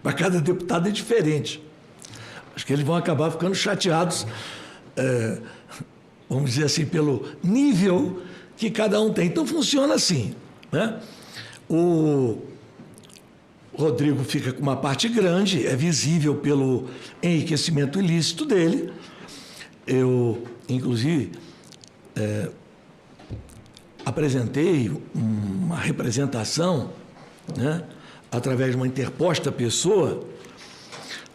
para cada deputado é diferente. Acho que eles vão acabar ficando chateados, vamos dizer assim, pelo nível que cada um tem. Então funciona assim, né? O Rodrigo fica com uma parte grande, é visível pelo enriquecimento ilícito dele. Eu, inclusive, apresentei uma representação, né, através de uma interposta pessoa,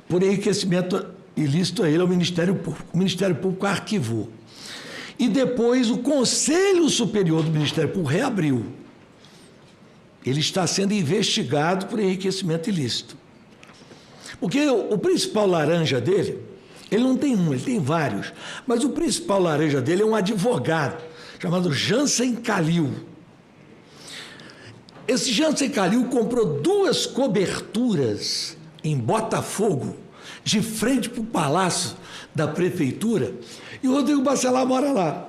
por enriquecimento ilícito a ele ao Ministério Público. O Ministério Público arquivou. E depois o Conselho Superior do Ministério Público reabriu. Ele está sendo investigado por enriquecimento ilícito. Porque o principal laranja dele, ele não tem um, ele tem vários, mas o principal laranja dele é um advogado, chamado Jansen Calil. Esse Jansen Calil comprou 2 coberturas em Botafogo, de frente para o palácio da prefeitura, e o Rodrigo Bacelar mora lá.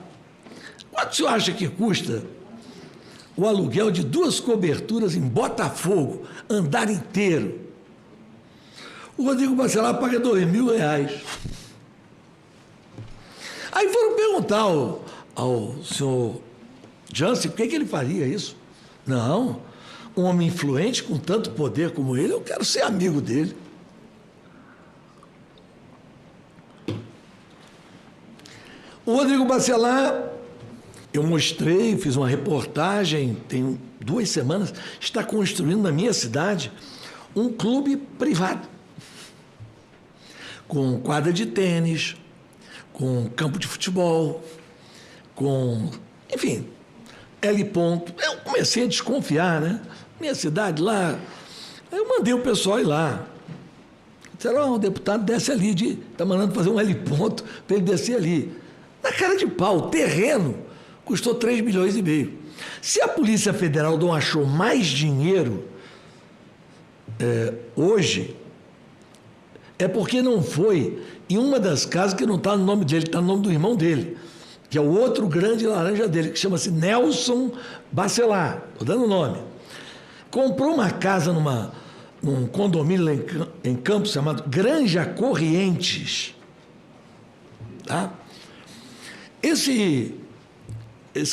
Quanto o senhor acha que custa o aluguel de 2 coberturas em Botafogo, andar inteiro? O Rodrigo Bacelar paga R$2.000. Aí foram perguntar ao senhor Jansen por que ele faria isso. Não, um homem influente com tanto poder como ele, eu quero ser amigo dele. O Rodrigo Bacelar, eu mostrei, fiz uma reportagem, tem 2 semanas, está construindo na minha cidade um clube privado, com quadra de tênis, com campo de futebol, com, enfim, L ponto. Eu comecei a desconfiar, né? Minha cidade lá, eu mandei o pessoal ir lá. Disseram, o deputado desce ali, está mandando fazer um L ponto para ele descer ali. Na cara de pau, o terreno custou 3,5 milhões. Se a Polícia Federal não achou mais dinheiro hoje, é porque não foi em uma das casas que não está no nome dele, está no nome do irmão dele, que é o outro grande laranja dele, que chama-se Nelson Bacelar, estou dando o nome. Comprou uma casa num condomínio em Campos chamado Granja Corrientes. Tá? Esse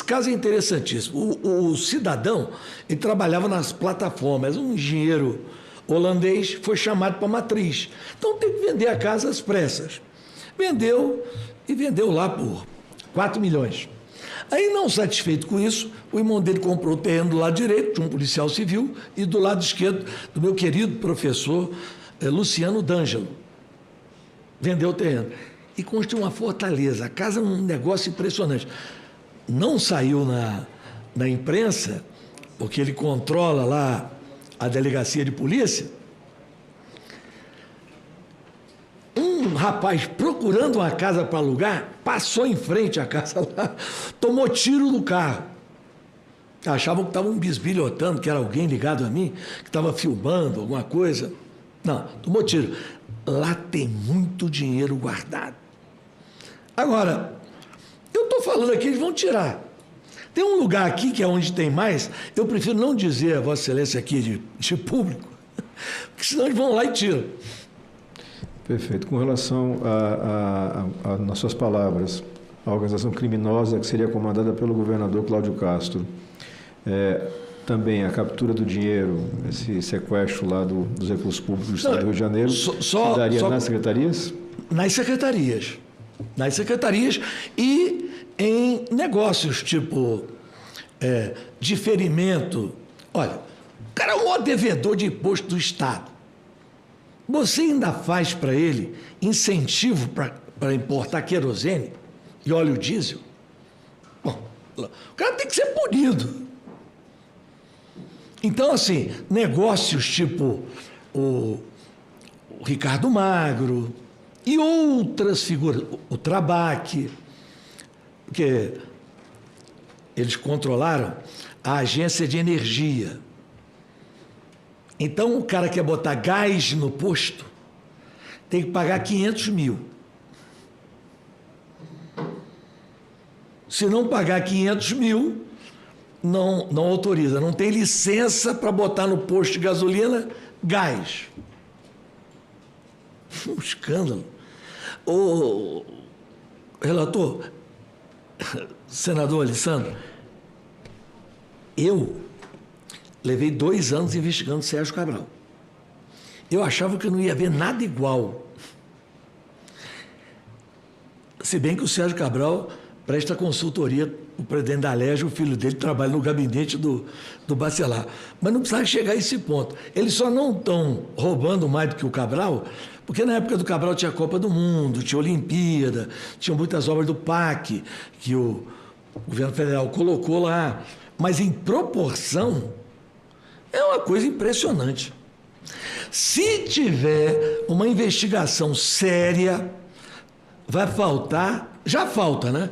caso é interessantíssimo. O cidadão, ele trabalhava nas plataformas, um engenheiro holandês foi chamado para a matriz. Então tem que vender a casa às pressas. Vendeu e vendeu lá por 4 milhões. Aí, não satisfeito com isso, o irmão dele comprou o terreno do lado direito de um policial civil e do lado esquerdo do meu querido professor Luciano D'Angelo. Vendeu o terreno. E construiu uma fortaleza. A casa é um negócio impressionante. Não saiu na imprensa, porque ele controla lá a delegacia de polícia. Um rapaz procurando uma casa para alugar, passou em frente à casa lá, tomou tiro no carro. Achavam que estavam bisbilhotando, que era alguém ligado a mim, que estava filmando alguma coisa. Não, tomou tiro. Lá tem muito dinheiro guardado. Agora, eu estou falando aqui, eles vão tirar. Tem um lugar aqui que é onde tem mais, eu prefiro não dizer a Vossa Excelência aqui de público, porque senão eles vão lá e tiram. Perfeito. Com relação a nas suas palavras, a organização criminosa que seria comandada pelo governador Cláudio Castro, também a captura do dinheiro, esse sequestro lá dos recursos públicos do Estado do Rio de Janeiro, se daria nas secretarias? Nas secretarias. Nas secretarias e em negócios, tipo diferimento. Olha, o cara é o maior devedor de imposto do Estado. Você ainda faz para ele incentivo para importar querosene e óleo diesel? Bom, o cara tem que ser punido. Então, assim, negócios tipo o Ricardo Magro e outras figuras, o Trabac, porque eles controlaram a agência de energia. Então, o cara quer botar gás no posto, tem que pagar 500 mil. Se não pagar 500 mil, não autoriza, não tem licença para botar no posto de gasolina gás. Um escândalo. O relator, senador Alessandro, eu levei 2 anos investigando Sérgio Cabral. eu achava que não ia haver nada igual. Se bem que o Sérgio Cabral presta consultoria, o presidente da Alerj, o filho dele trabalha no gabinete do Bacelar. Mas não precisava chegar a esse ponto. Eles só não estão roubando mais do que o Cabral, porque na época do Cabral tinha Copa do Mundo, tinha Olimpíada, tinha muitas obras do PAC, que o governo federal colocou lá. Mas em proporção, é uma coisa impressionante. Se tiver uma investigação séria, vai faltar, já falta, né?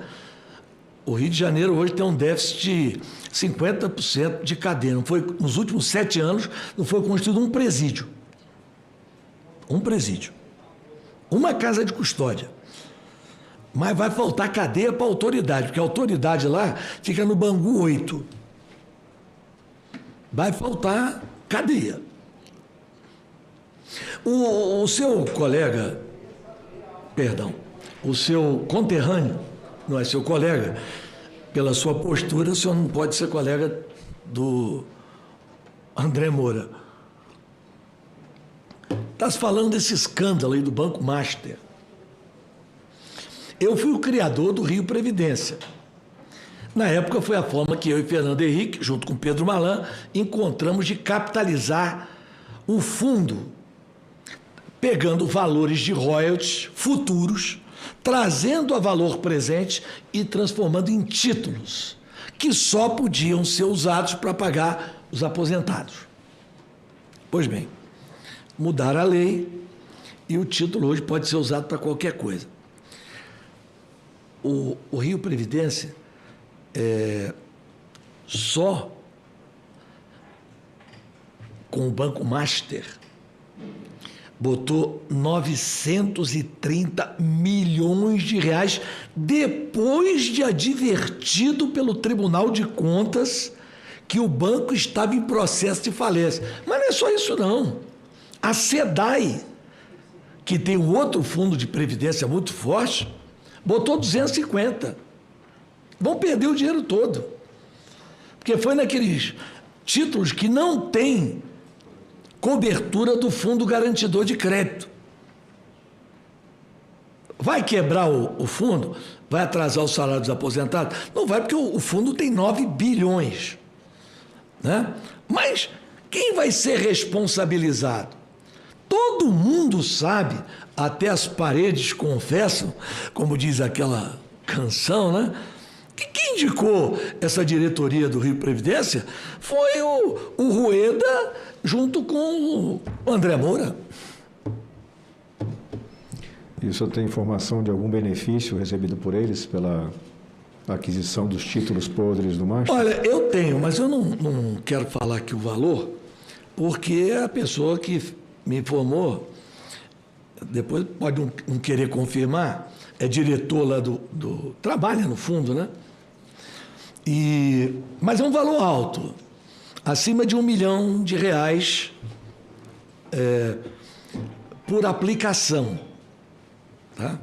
O Rio de Janeiro hoje tem um déficit de 50% de cadeia. Não foi, nos últimos 7 anos, não foi construído um presídio. Um presídio. Uma casa de custódia. Mas vai faltar cadeia para a autoridade, porque a autoridade lá fica no Bangu 8. Vai faltar cadeia. O seu colega, perdão, o seu conterrâneo, não é seu colega, pela sua postura, o senhor não pode ser colega do André Moura. Está se falando desse escândalo aí do Banco Master. Eu fui o criador do Rio Previdência. Na época foi a forma que eu e Fernando Henrique, junto com Pedro Malan, encontramos de capitalizar o fundo, pegando valores de royalties futuros, trazendo a valor presente e transformando em títulos, que só podiam ser usados para pagar os aposentados. Pois bem, mudaram a lei e o título hoje pode ser usado para qualquer coisa. O Rio Previdência só com o Banco Master botou 930 milhões de reais depois de advertido pelo Tribunal de Contas que o banco estava em processo de falência. Mas não é só isso não. A SEDAI, que tem um outro fundo de previdência muito forte, botou 250. Vão perder o dinheiro todo. Porque foi naqueles títulos que não tem cobertura do Fundo Garantidor de Crédito. Vai quebrar o fundo? Vai atrasar o salário dos aposentados? Não vai, porque o fundo tem 9 bilhões. Né? Mas quem vai ser responsabilizado? Todo mundo sabe, até as paredes confessam, como diz aquela canção, né? Que quem indicou essa diretoria do Rio Previdência foi o Rueda junto com o André Moura. E o senhor tem informação de algum benefício recebido por eles pela aquisição dos títulos podres do Master? Olha, eu tenho, mas eu não quero falar aqui o valor, porque a pessoa que me informou, depois pode não querer confirmar, é diretor lá trabalha no fundo, né? Mas é um valor alto, acima de R$1 milhão por aplicação. Tá?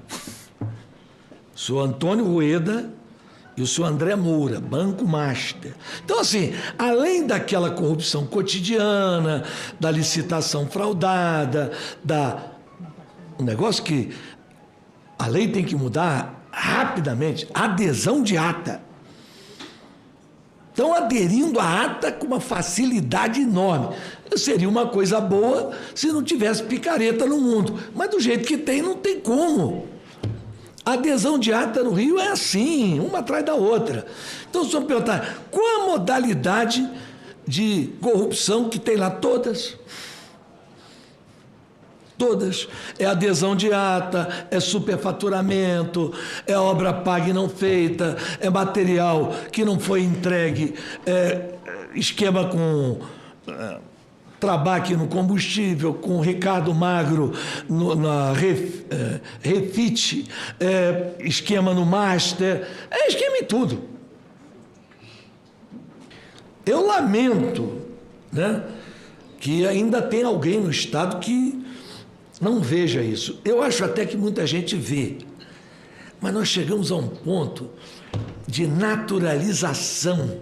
O senhor Antônio Rueda e o senhor André Moura, Banco Master. Então, assim, além daquela corrupção cotidiana, da licitação fraudada, um negócio que a lei tem que mudar rapidamente, adesão de ata. Estão aderindo à ata com uma facilidade enorme. Seria uma coisa boa se não tivesse picareta no mundo. Mas do jeito que tem, não tem como. A adesão de ata no Rio é assim, uma atrás da outra. Então, se eu perguntar, qual a modalidade de corrupção que tem lá? Todas. Todas. É adesão de ata, é superfaturamento, é obra paga e não feita, é material que não foi entregue, é esquema com Trabaque no combustível, com Ricardo Magro na Refit, esquema no Master, esquema em tudo. Eu lamento, né, que ainda tem alguém no Estado que não veja isso. Eu acho até que muita gente vê, mas nós chegamos a um ponto de naturalização.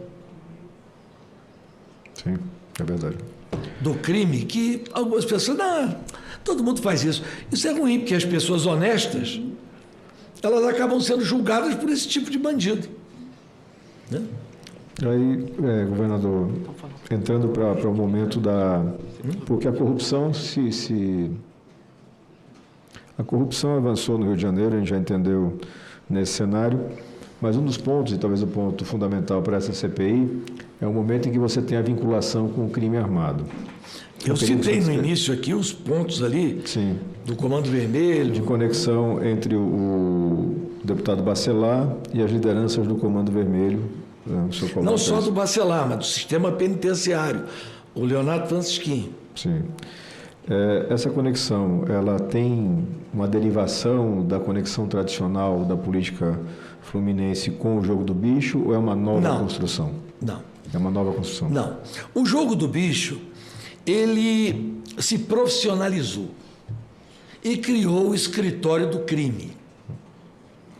Sim, é verdade. do crime que algumas pessoas... Não, todo mundo faz isso. Isso é ruim, porque as pessoas honestas, elas acabam sendo julgadas por esse tipo de bandido. Né? Aí, governador, entrando para o momento da... Porque a corrupção A corrupção avançou no Rio de Janeiro, a gente já entendeu nesse cenário, mas um dos pontos, e talvez o ponto fundamental para essa CPI, é o momento em que você tem a vinculação com o crime armado. Eu citei no início aqui os pontos ali. Sim. Do Comando Vermelho. De conexão entre o deputado Bacelar e as lideranças do Comando Vermelho. Não só do Bacelar, mas do sistema penitenciário. O Leonardo Francisquim. Sim. Essa conexão, ela tem uma derivação da conexão tradicional da política fluminense com o jogo do bicho ou é uma nova construção? Não. É uma nova construção? Não. O jogo do bicho, ele se profissionalizou e criou o escritório do crime,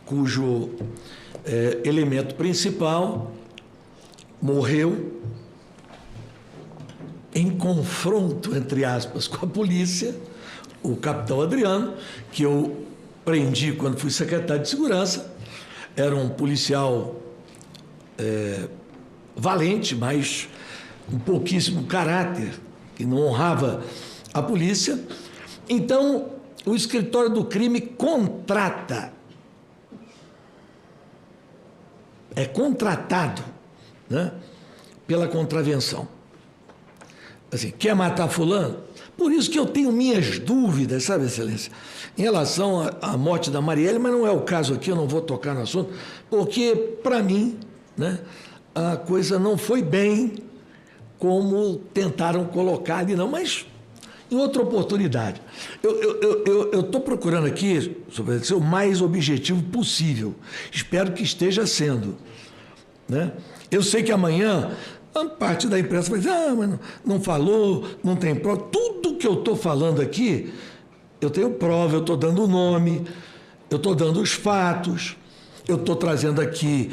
cujo elemento principal morreu em confronto, entre aspas, com a polícia, o capitão Adriano, que eu prendi quando fui secretário de Segurança. Era um policial valente, mas com pouquíssimo caráter, que não honrava a polícia. Então, o escritório do crime contrata, é contratado, né, pela contravenção. Assim, quer matar fulano? Por isso que eu tenho minhas dúvidas, sabe, Excelência, em relação à morte da Marielle, mas não é o caso aqui, eu não vou tocar no assunto, porque, para mim, né, a coisa não foi bem como tentaram colocar ali, não, mas em outra oportunidade. Eu estou procurando aqui, ser o mais objetivo possível. Espero que esteja sendo. Né? Eu sei que amanhã a parte da imprensa vai dizer, mas não falou, não tem prova. Tudo que eu estou falando aqui, eu tenho prova, eu estou dando o nome, eu estou dando os fatos, eu estou trazendo aqui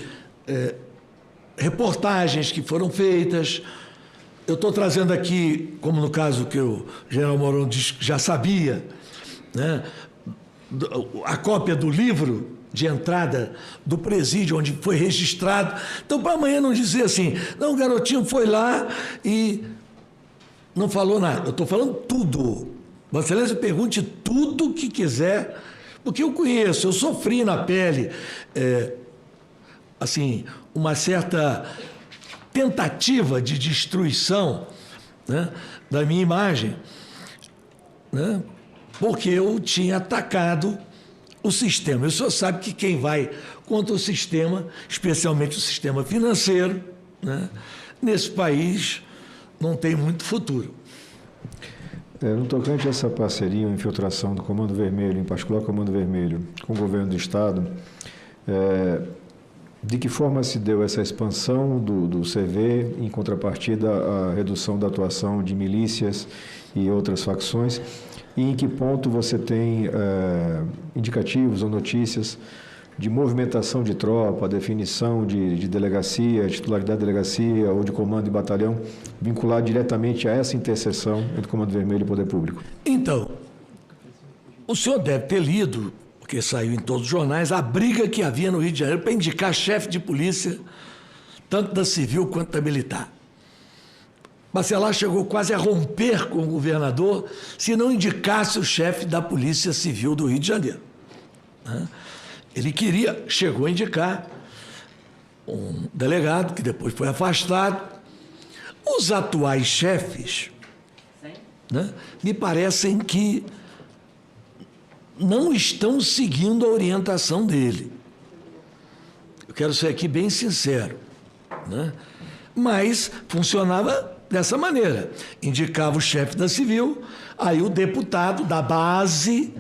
reportagens que foram feitas, eu estou trazendo aqui, como no caso que o general Mourão disse que já sabia, né, a cópia do livro de entrada do presídio, onde foi registrado. Então, para amanhã não dizer assim, não, o garotinho foi lá e não falou nada. Eu estou falando tudo. Vossa Excelência pergunte tudo o que quiser, porque eu conheço, eu sofri na pele, assim, uma certa tentativa de destruição, né, da minha imagem, né, porque eu tinha atacado o sistema. O senhor sabe que quem vai contra o sistema, especialmente o sistema financeiro, né, nesse país não tem muito futuro. No tocante a essa parceria, a infiltração do Comando Vermelho, em particular o Comando Vermelho, com o governo do Estado, de que forma se deu essa expansão do CV, em contrapartida à redução da atuação de milícias e outras facções? E em que ponto você tem indicativos ou notícias de movimentação de tropa, definição de delegacia, titularidade de delegacia ou de comando de batalhão, vinculado diretamente a essa interseção entre Comando Vermelho e Poder Público? Então, o senhor deve ter lido, porque saiu em todos os jornais, a briga que havia no Rio de Janeiro para indicar chefe de polícia, tanto da civil quanto da militar. Bacelar chegou quase a romper com o governador se não indicasse o chefe da Polícia Civil do Rio de Janeiro. Ele chegou a indicar um delegado, que depois foi afastado. Os atuais chefes, né, me parecem que não estão seguindo a orientação dele. Eu quero ser aqui bem sincero, né? Mas funcionava dessa maneira. Indicava o chefe da civil, aí o deputado da base,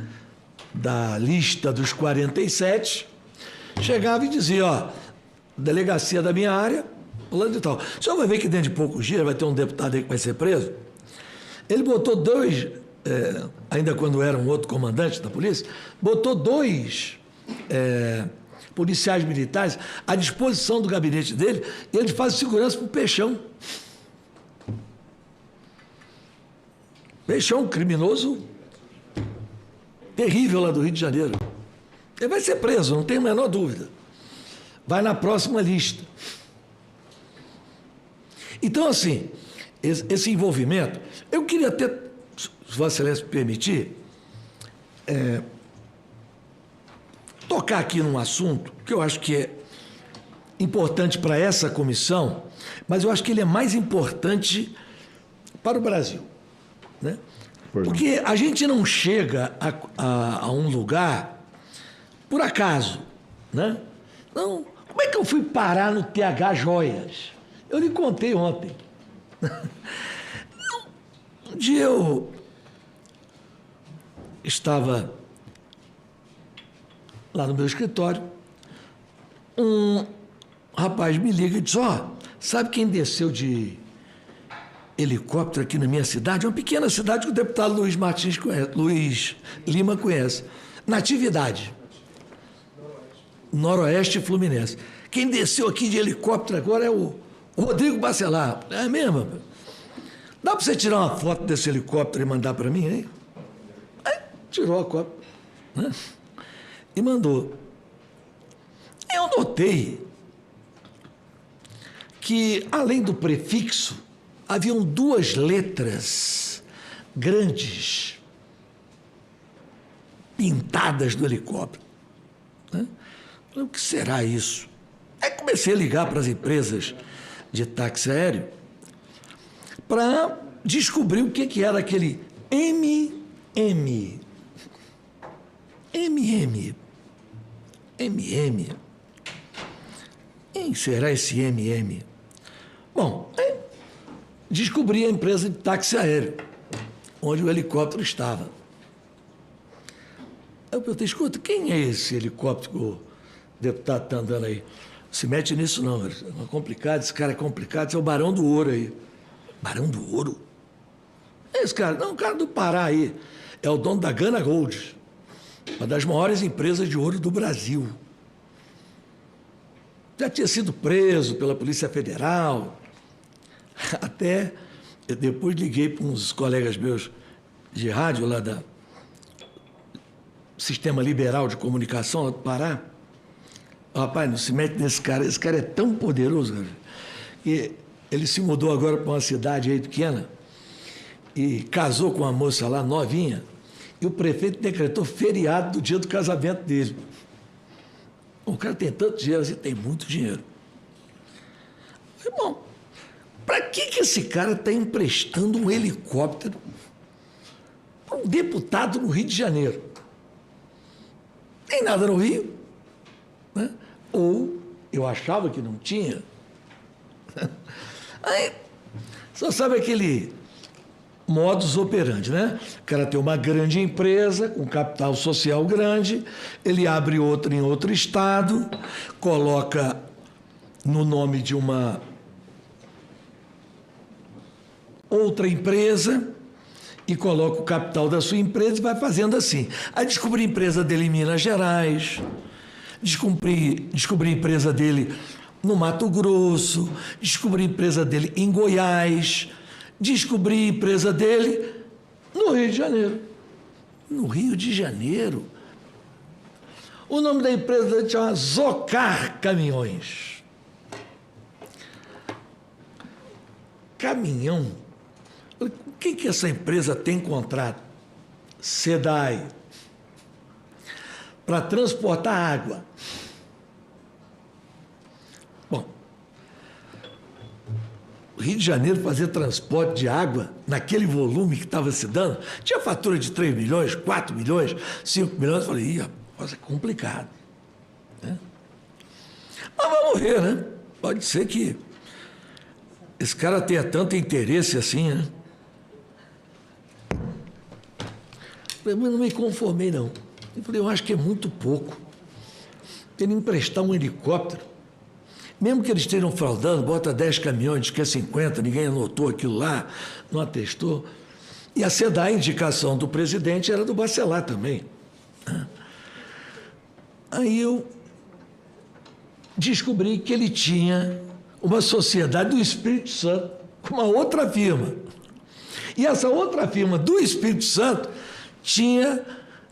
da lista dos 47, chegava e dizia, ó, delegacia da minha área, fulano de tal. O senhor vai ver que dentro de poucos dias vai ter um deputado aí que vai ser preso. Ele botou dois, ainda quando era um outro comandante da polícia, botou dois policiais militares à disposição do gabinete dele, e ele faz segurança para o Peixão. Peixão é um criminoso terrível lá do Rio de Janeiro. Ele vai ser preso, não tenho a menor dúvida. Vai na próxima lista. Então, assim, esse envolvimento, eu queria até, se Vossa Excelência me permitir, tocar aqui num assunto que eu acho que é importante para essa comissão, mas eu acho que ele é mais importante para o Brasil, né? Porque a gente não chega a um lugar por acaso, né? Não, como é que eu fui parar no TH Joias? Eu lhe contei ontem. Um dia eu estava lá no meu escritório, um rapaz me liga e diz, sabe quem desceu de helicóptero aqui na minha cidade? É uma pequena cidade que o deputado Luiz Martins conhece, Luiz Lima conhece. Natividade. Noroeste Fluminense. Quem desceu aqui de helicóptero agora é o Rodrigo Bacelar. É mesmo? Dá para você tirar uma foto desse helicóptero e mandar para mim, hein? Aí tirou a cópia, né? E mandou. Eu notei que, além do prefixo, haviam 2 letras grandes pintadas no helicóptero, né? O que será isso? Aí comecei a ligar para as empresas de táxi aéreo para descobrir o que era aquele MM. Quem será esse MM? Bom, descobri a empresa de táxi aéreo, onde o helicóptero estava. Aí eu perguntei, escuta, quem é esse helicóptero que o deputado está andando aí? Se mete nisso não, é complicado, esse cara é complicado, esse é o Barão do Ouro aí. Barão do Ouro? Esse cara, não, o cara do Pará aí, é o dono da Gana Gold, uma das maiores empresas de ouro do Brasil. Já tinha sido preso pela Polícia Federal. Até eu depois liguei para uns colegas meus de rádio lá da Sistema Liberal de Comunicação lá do Pará. Rapaz, não se mete nesse cara. Esse cara é tão poderoso, cara, que ele se mudou agora para uma cidade aí pequena e casou com uma moça lá, novinha, e o prefeito decretou feriado do dia do casamento dele. O cara tem tanto dinheiro assim, tem muito dinheiro. Bom, para que esse cara está emprestando um helicóptero para um deputado no Rio de Janeiro? Tem nada no Rio, né? Ou eu achava que não tinha. Aí, só sabe aquele modus operandi, né? O cara tem uma grande empresa, com capital social grande, ele abre outra em outro estado, coloca no nome de uma outra empresa e coloca o capital da sua empresa e vai fazendo assim. Aí descobri a empresa dele em Minas Gerais, descobri a empresa dele no Mato Grosso, descobri a empresa dele em Goiás, descobri a empresa dele no Rio de Janeiro. No Rio de Janeiro. O nome da empresa dele chama Zocar Caminhões. Caminhão. O que essa empresa tem contrato? SEDAI. Para transportar água. Bom, o Rio de Janeiro fazer transporte de água naquele volume que estava se dando, tinha fatura de 3 milhões, 4 milhões, 5 milhões, eu falei, rapaz, é complicado, né? Mas vamos ver, né? Pode ser que esse cara tenha tanto interesse assim, né? Mas não me conformei, não. Eu falei, eu acho que é muito pouco. Ele emprestar um helicóptero, mesmo que eles estejam fraudando, bota 10 caminhões, diz que é 50, ninguém anotou aquilo lá, não atestou. E a SEDAI, a indicação do presidente era do Bacelar também. Aí eu descobri que ele tinha uma sociedade do Espírito Santo com uma outra firma. E essa outra firma do Espírito Santo tinha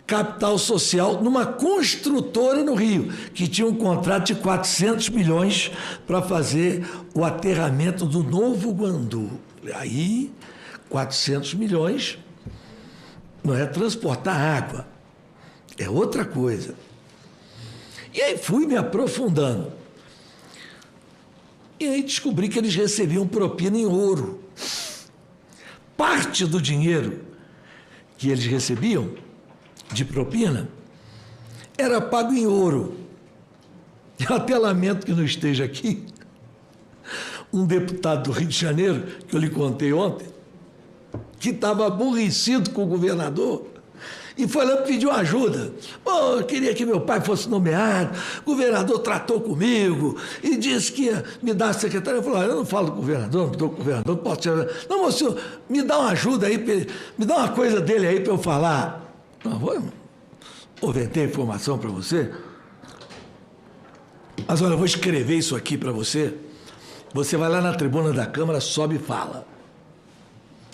capital social numa construtora no Rio, que tinha um contrato de 400 milhões para fazer o aterramento do Novo Guandu. Aí, 400 milhões não é transportar água, é outra coisa. E aí fui me aprofundando. E aí descobri que eles recebiam propina em ouro. Parte do dinheiro que eles recebiam de propina era pago em ouro. Eu até lamento que não esteja aqui um deputado do Rio de Janeiro, que eu lhe contei ontem, que estava aborrecido com o governador e foi lá pedir ajuda. Oh, eu queria que meu pai fosse nomeado, o governador tratou comigo e disse que ia me dar a secretária. Eu falei, eu não falo com o governador, não estou com o governador, não posso tirar. Não, mas senhor, me dá uma ajuda aí, me dá uma coisa dele aí para eu falar. Não, vou vender informação para você. Mas olha, eu vou escrever isso aqui para você. Você vai lá na tribuna da Câmara, sobe e fala.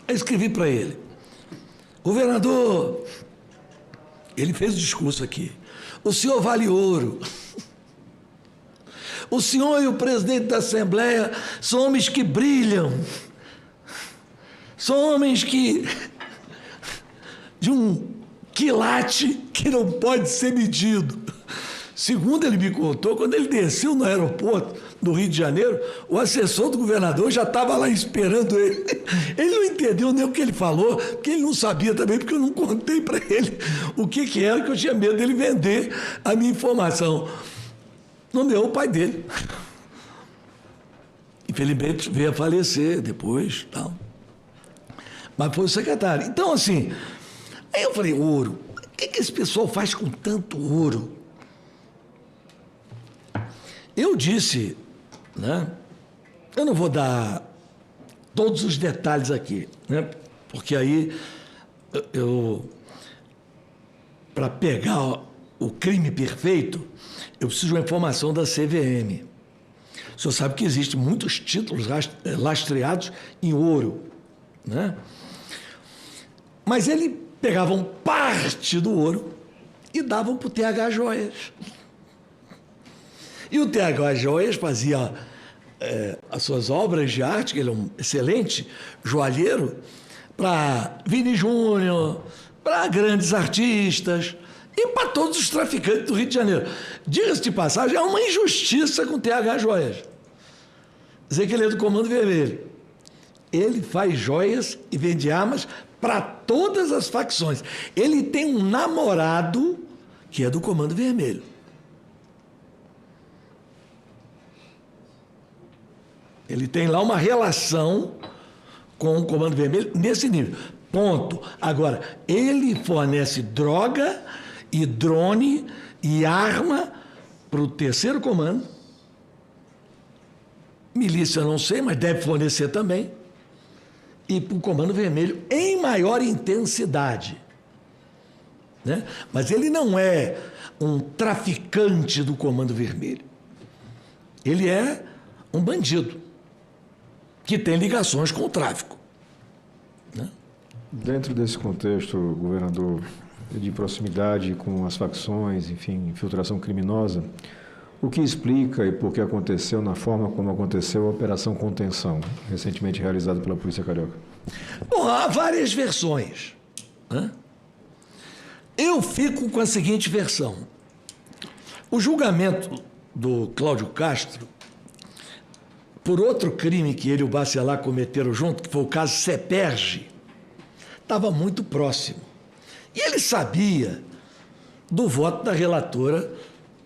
Aí escrevi para ele. Governador, ele fez o discurso aqui. O senhor vale ouro. O senhor e o presidente da Assembleia são homens que brilham. São homens que... de um quilate que não pode ser medido. Segundo ele me contou, quando ele desceu no aeroporto do Rio de Janeiro, o assessor do governador já estava lá esperando ele. Ele não entendeu nem o que ele falou, porque ele não sabia também, porque eu não contei para ele o que era, que eu tinha medo dele vender a minha informação. Nomeou o pai dele. Infelizmente veio a falecer depois, tal. Mas foi o secretário. Então, assim, aí eu falei, ouro, o que esse pessoal faz com tanto ouro? Eu disse, né? Eu não vou dar todos os detalhes aqui, né? Porque aí para pegar o crime perfeito, eu preciso de uma informação da CVM. O senhor sabe que existem muitos títulos lastreados em ouro, né? Mas ele pegavam parte do ouro e davam para o TH Joias. E o TH Joias fazia as suas obras de arte, que ele é um excelente joalheiro, para Vini Júnior, para grandes artistas e para todos os traficantes do Rio de Janeiro. Diga-se de passagem, é uma injustiça com o TH Joias. Dizer que ele é do Comando Vermelho. Ele faz joias e vende armas para todas as facções. Ele tem um namorado que é do Comando Vermelho. Ele tem lá uma relação com o Comando Vermelho nesse nível. Ponto. Agora, ele fornece droga e drone e arma para o terceiro comando. Milícia não sei, mas deve fornecer também. E para o Comando Vermelho em maior intensidade. Né? Mas ele não é um traficante do Comando Vermelho. Ele é um bandido que tem ligações com o tráfico. Né? Dentro desse contexto, governador, de proximidade com as facções, enfim, infiltração criminosa, o que explica e por que aconteceu na forma como aconteceu a Operação Contenção, recentemente realizada pela Polícia Carioca? Bom, há várias versões. Né? Eu fico com a seguinte versão. O julgamento do Cláudio Castro, por outro crime que ele e o Bacelar cometeram junto, que foi o caso Seperge, estava muito próximo. E ele sabia do voto da relatora,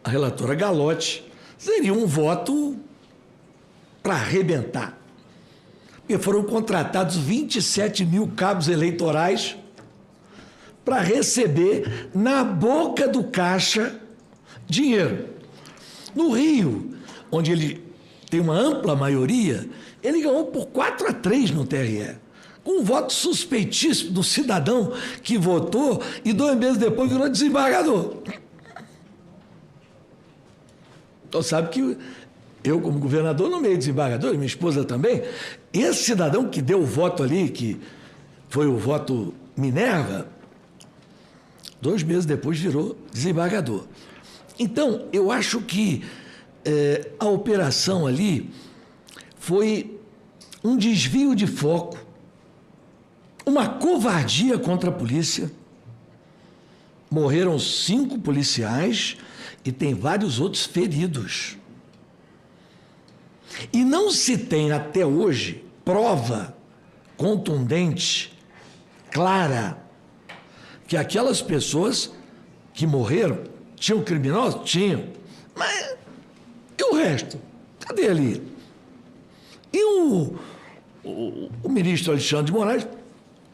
a relatora Galotti, seria um voto para arrebentar. Porque foram contratados 27 mil cabos eleitorais para receber na boca do caixa dinheiro. No Rio, onde ele tem uma ampla maioria, ele ganhou por 4-3 no TRE. Com um voto suspeitíssimo do cidadão que votou e 2 meses depois virou desembargador. Então sabe que eu, como governador, nomeei desembargador, e minha esposa também. Esse cidadão que deu o voto ali, que foi o voto Minerva, 2 meses depois virou desembargador. Então, eu acho que a operação ali foi um desvio de foco, uma covardia contra a polícia. Morreram 5 policiais e tem vários outros feridos. E não se tem até hoje prova contundente, clara, que aquelas pessoas que morreram tinham criminosos? Tinham. Mas e o resto? Cadê ali? E o ministro Alexandre de Moraes,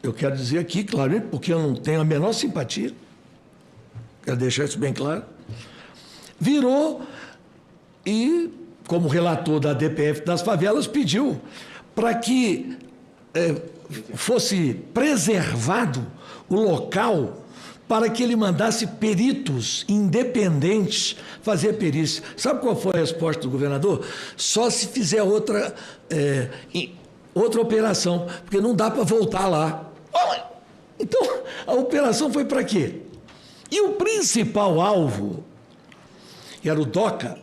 eu quero dizer aqui, claramente, porque eu não tenho a menor simpatia, quero deixar isso bem claro, virou e, como relator da DPF das favelas, pediu para que fosse preservado o local para que ele mandasse peritos independentes fazer a perícia. Sabe qual foi a resposta do governador? Só se fizer outra operação, porque não dá para voltar lá. Então, a operação foi para quê? E o principal alvo, que era o Doca,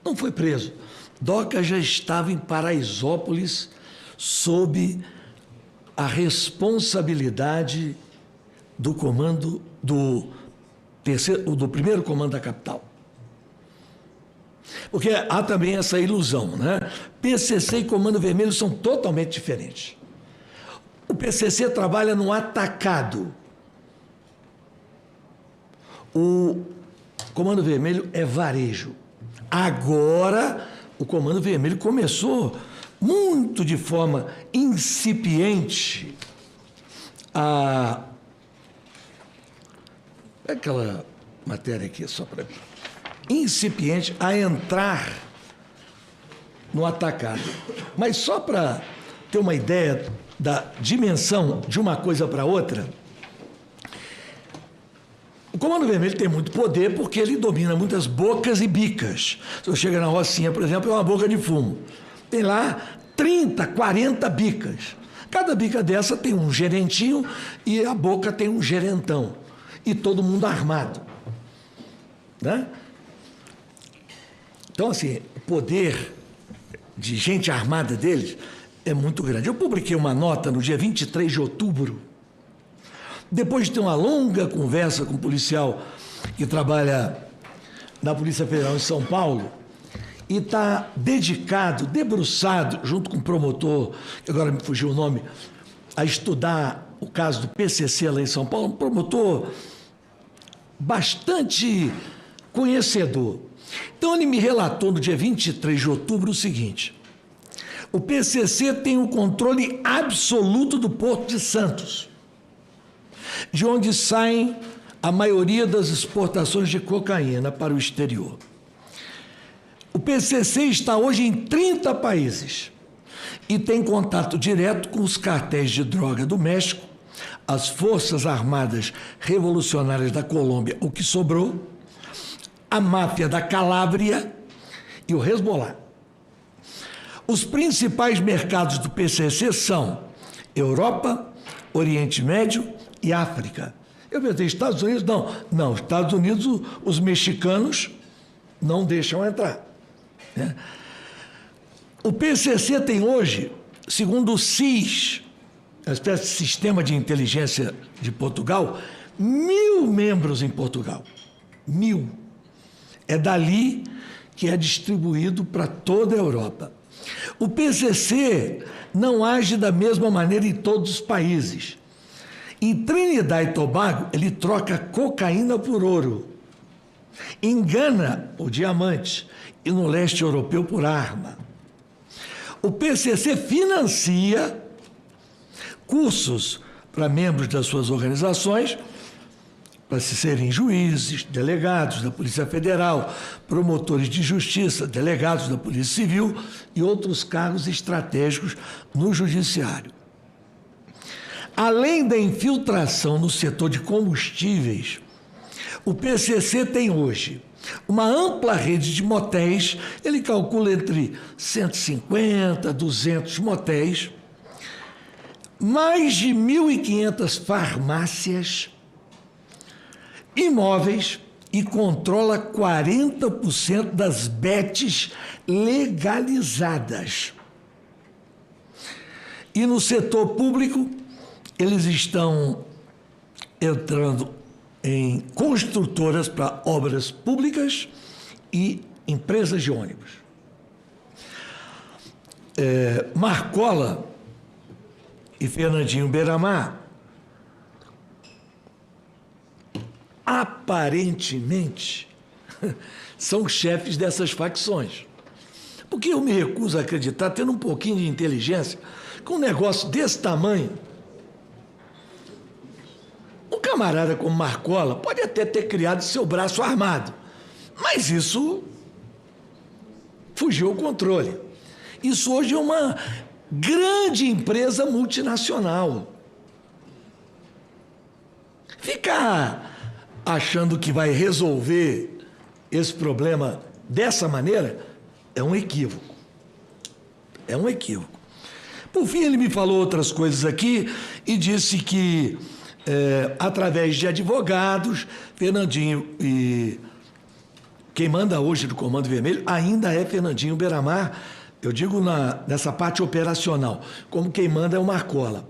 não foi preso. Doca já estava em Paraisópolis sob a responsabilidade do comando do primeiro comando da capital. Porque há também essa ilusão, né? PCC e Comando Vermelho são totalmente diferentes. O PCC trabalha no atacado. O Comando Vermelho é varejo. Agora, o Comando Vermelho começou muito de forma incipiente aquela matéria aqui só para mim. Incipiente a entrar no atacado. Mas só para ter uma ideia da dimensão de uma coisa para outra, o Comando Vermelho tem muito poder porque ele domina muitas bocas e bicas. Se eu chego na Rocinha, por exemplo, é uma boca de fumo. Tem lá 30, 40 bicas. Cada bica dessa tem um gerentinho e a boca tem um gerentão. E todo mundo armado. Né? Então, assim, o poder de gente armada deles é muito grande. Eu publiquei uma nota no dia 23 de outubro, depois de ter uma longa conversa com um policial que trabalha na Polícia Federal em São Paulo, e está dedicado, debruçado, junto com o promotor, que agora me fugiu o nome, a estudar o caso do PCC lá em São Paulo, um promotor bastante conhecedor. Então, ele me relatou no dia 23 de outubro o seguinte: o PCC tem o controle absoluto do Porto de Santos, de onde saem a maioria das exportações de cocaína para o exterior. O PCC está hoje em 30 países e tem contato direto com os cartéis de droga do México, as Forças Armadas Revolucionárias da Colômbia, o que sobrou, a máfia da Calábria e o Hezbollah. Os principais mercados do PCC são Europa, Oriente Médio e África. Eu pensei, Estados Unidos? Não, Estados Unidos, os mexicanos não deixam entrar. Né? O PCC tem hoje, segundo o SIS, a espécie de Sistema de Inteligência de Portugal, 1.000 membros em Portugal. 1.000. É dali que é distribuído para toda a Europa. O PCC não age da mesma maneira em todos os países. Em Trinidad e Tobago, ele troca cocaína por ouro. Em Gana, por diamante. E no leste europeu, por arma. O PCC financia cursos para membros das suas organizações, para se serem juízes, delegados da Polícia Federal, promotores de justiça, delegados da Polícia Civil e outros cargos estratégicos no Judiciário. Além da infiltração no setor de combustíveis, o PCC tem hoje uma ampla rede de motéis, ele calcula entre 150 a 200 motéis, mais de 1.500 farmácias, imóveis e controla 40% das bets legalizadas. E no setor público, eles estão entrando em construtoras para obras públicas e empresas de ônibus. Marcola e Fernandinho Beiramar, aparentemente, são chefes dessas facções. Porque eu me recuso a acreditar, tendo um pouquinho de inteligência, que um negócio desse tamanho, um camarada como Marcola pode até ter criado seu braço armado, mas isso fugiu ao controle. Isso hoje é uma grande empresa multinacional. Ficar achando que vai resolver esse problema dessa maneira é um equívoco. É um equívoco. Por fim, ele me falou outras coisas aqui e disse que, através de advogados, Fernandinho e quem manda hoje do Comando Vermelho ainda é Fernandinho Beiramar, eu digo nessa parte operacional, como quem manda é o Marcola.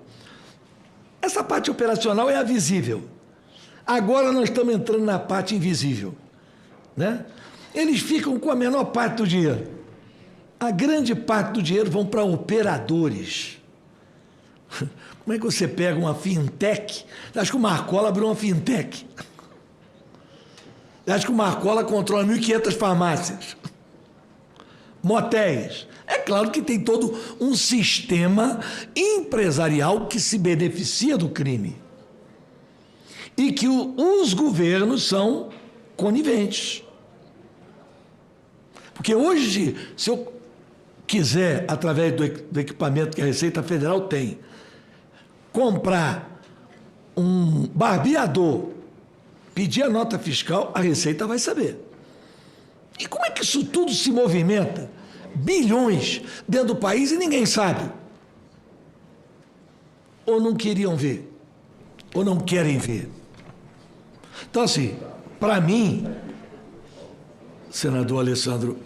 Essa parte operacional é a visível. Agora nós estamos entrando na parte invisível, né? Eles ficam com a menor parte do dinheiro. A grande parte do dinheiro vão para operadores. Como é que você pega uma fintech? Acho que o Marcola abriu uma fintech. Acho que o Marcola controla 1.500 farmácias, motéis. É claro que tem todo um sistema empresarial que se beneficia do crime. E que os governos são coniventes. Porque hoje, se eu quiser, através do equipamento que a Receita Federal tem, comprar um barbeador, pedir a nota fiscal, a Receita vai saber. E como é que isso tudo se movimenta? Bilhões dentro do país e ninguém sabe. Ou não queriam ver, ou não querem ver. Então, assim, para mim, senador Alessandro,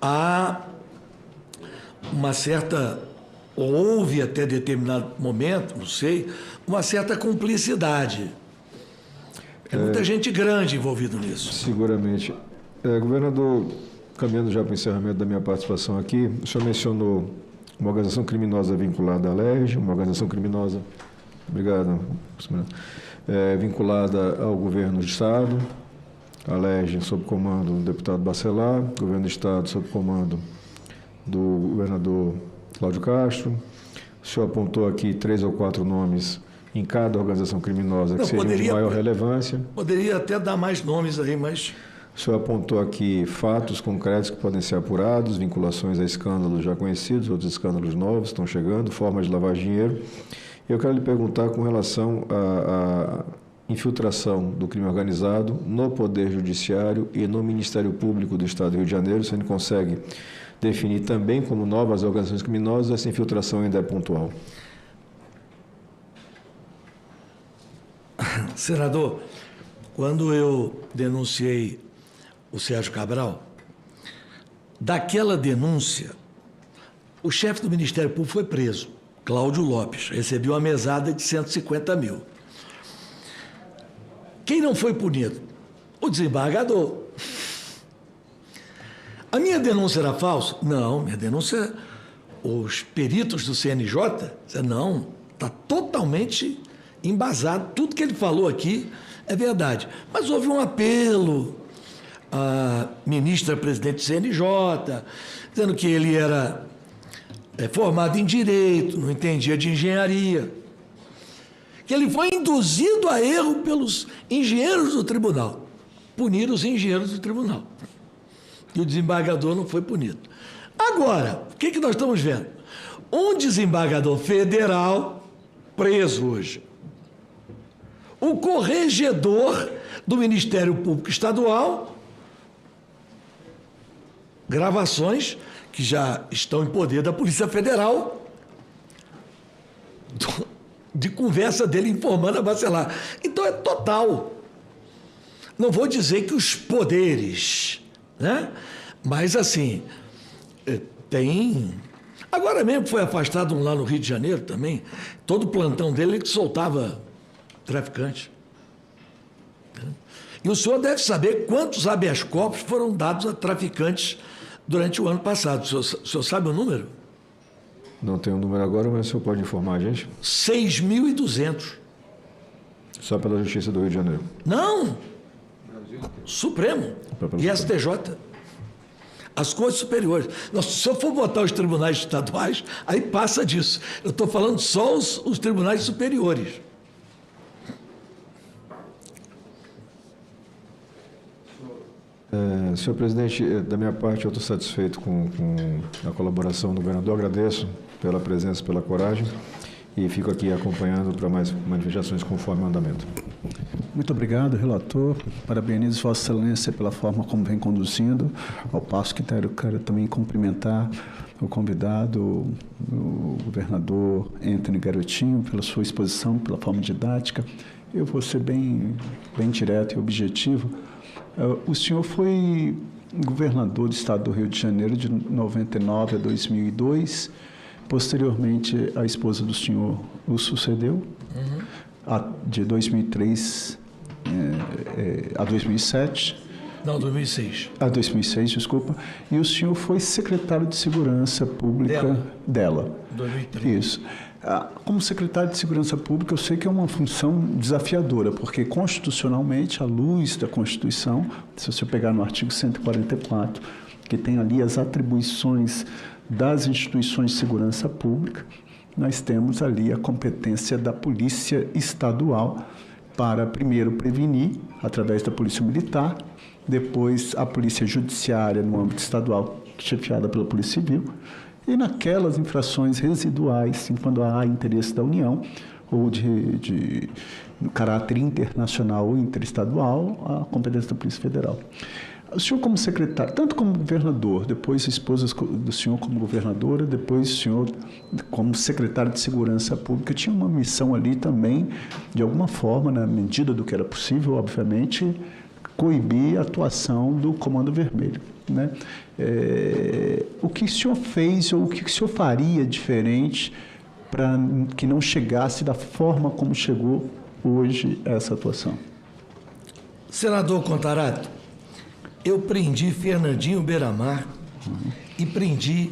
há uma certa, ou houve até determinado momento, não sei, uma certa cumplicidade. É muita gente grande envolvida nisso. Seguramente. Governador, caminhando já para o encerramento da minha participação aqui, o senhor mencionou uma organização criminosa vinculada à LERJ, uma organização criminosa, obrigado, vinculada ao governo do Estado, a LERJ sob comando do deputado Bacelar, governo do Estado sob comando do governador Cláudio Castro. O senhor apontou aqui 3 ou 4 nomes em cada organização criminosa que seriam de maior relevância. Poderia até dar mais nomes aí, mas... O senhor apontou aqui fatos concretos que podem ser apurados, vinculações a escândalos já conhecidos, outros escândalos novos estão chegando, formas de lavar dinheiro. Eu quero lhe perguntar com relação à infiltração do crime organizado no Poder Judiciário e no Ministério Público do Estado do Rio de Janeiro. Se ele consegue definir também como novas organizações criminosas, essa infiltração ainda é pontual. Senador, quando eu denunciei o Sérgio Cabral, daquela denúncia, o chefe do Ministério Público foi preso, Cláudio Lopes, recebeu uma mesada de 150 mil. Quem não foi punido? O desembargador. A minha denúncia era falsa? Não, minha denúncia, os peritos do CNJ, não, está totalmente embasado, tudo que ele falou aqui é verdade. Mas houve um apelo à ministra-presidente do CNJ, dizendo que ele era formado em Direito, não entendia de engenharia, que ele foi induzido a erro pelos engenheiros do tribunal. Puniram os engenheiros do tribunal. E o desembargador não foi punido. Agora, o que nós estamos vendo? Um desembargador federal preso hoje. O corregedor do Ministério Público Estadual, gravações que já estão em poder da Polícia Federal, de conversa dele informando a Bacelar. Então é total. Não vou dizer que os poderes, né? Mas assim, tem... Agora mesmo foi afastado um lá no Rio de Janeiro também, todo o plantão dele ele soltava traficantes. E o senhor deve saber quantos habeas corpus foram dados a traficantes durante o ano passado. O senhor sabe o número? Não tenho o número agora, mas o senhor pode informar a gente? 6.200. Só pela Justiça do Rio de Janeiro? Não! Supremo e STJ. As Cortes Superiores. Se eu for botar os tribunais estaduais, aí passa disso. Eu estou falando só os tribunais superiores. Senhor presidente, da minha parte eu estou satisfeito com a colaboração do governador, agradeço pela presença, pela coragem e fico aqui acompanhando para mais manifestações conforme o andamento. Muito obrigado, relator. Parabenizo Vossa Excelência pela forma como vem conduzindo, ao passo que quero também cumprimentar o convidado, o governador Antony Garotinho, pela sua exposição, pela forma didática. Eu vou ser bem direto e objetivo. O senhor foi governador do estado do Rio de Janeiro de 99 a 2002. Posteriormente, a esposa do senhor o sucedeu, de 2003 a 2007. Não, 2006. A 2006, desculpa. E o senhor foi secretário de Segurança Pública dela. 2003. Isso. Como secretário de Segurança Pública, eu sei que é uma função desafiadora, porque constitucionalmente, à luz da Constituição, se você pegar no artigo 144, que tem ali as atribuições das instituições de segurança pública, nós temos ali a competência da Polícia Estadual para, primeiro, prevenir, através da Polícia Militar, depois a Polícia Judiciária, no âmbito estadual, chefiada pela Polícia Civil, e naquelas infrações residuais, quando há interesse da União, ou de caráter internacional ou interestadual, a competência da Polícia Federal. O senhor como secretário, tanto como governador, depois a esposa do senhor como governadora, depois o senhor como secretário de Segurança Pública, tinha uma missão ali também, de alguma forma, na medida do que era possível, obviamente, coibir a atuação do Comando Vermelho, né? O que o senhor fez ou o que o senhor faria diferente para que não chegasse da forma como chegou hoje essa atuação? Senador Contarato, eu prendi Fernandinho Beiramar e prendi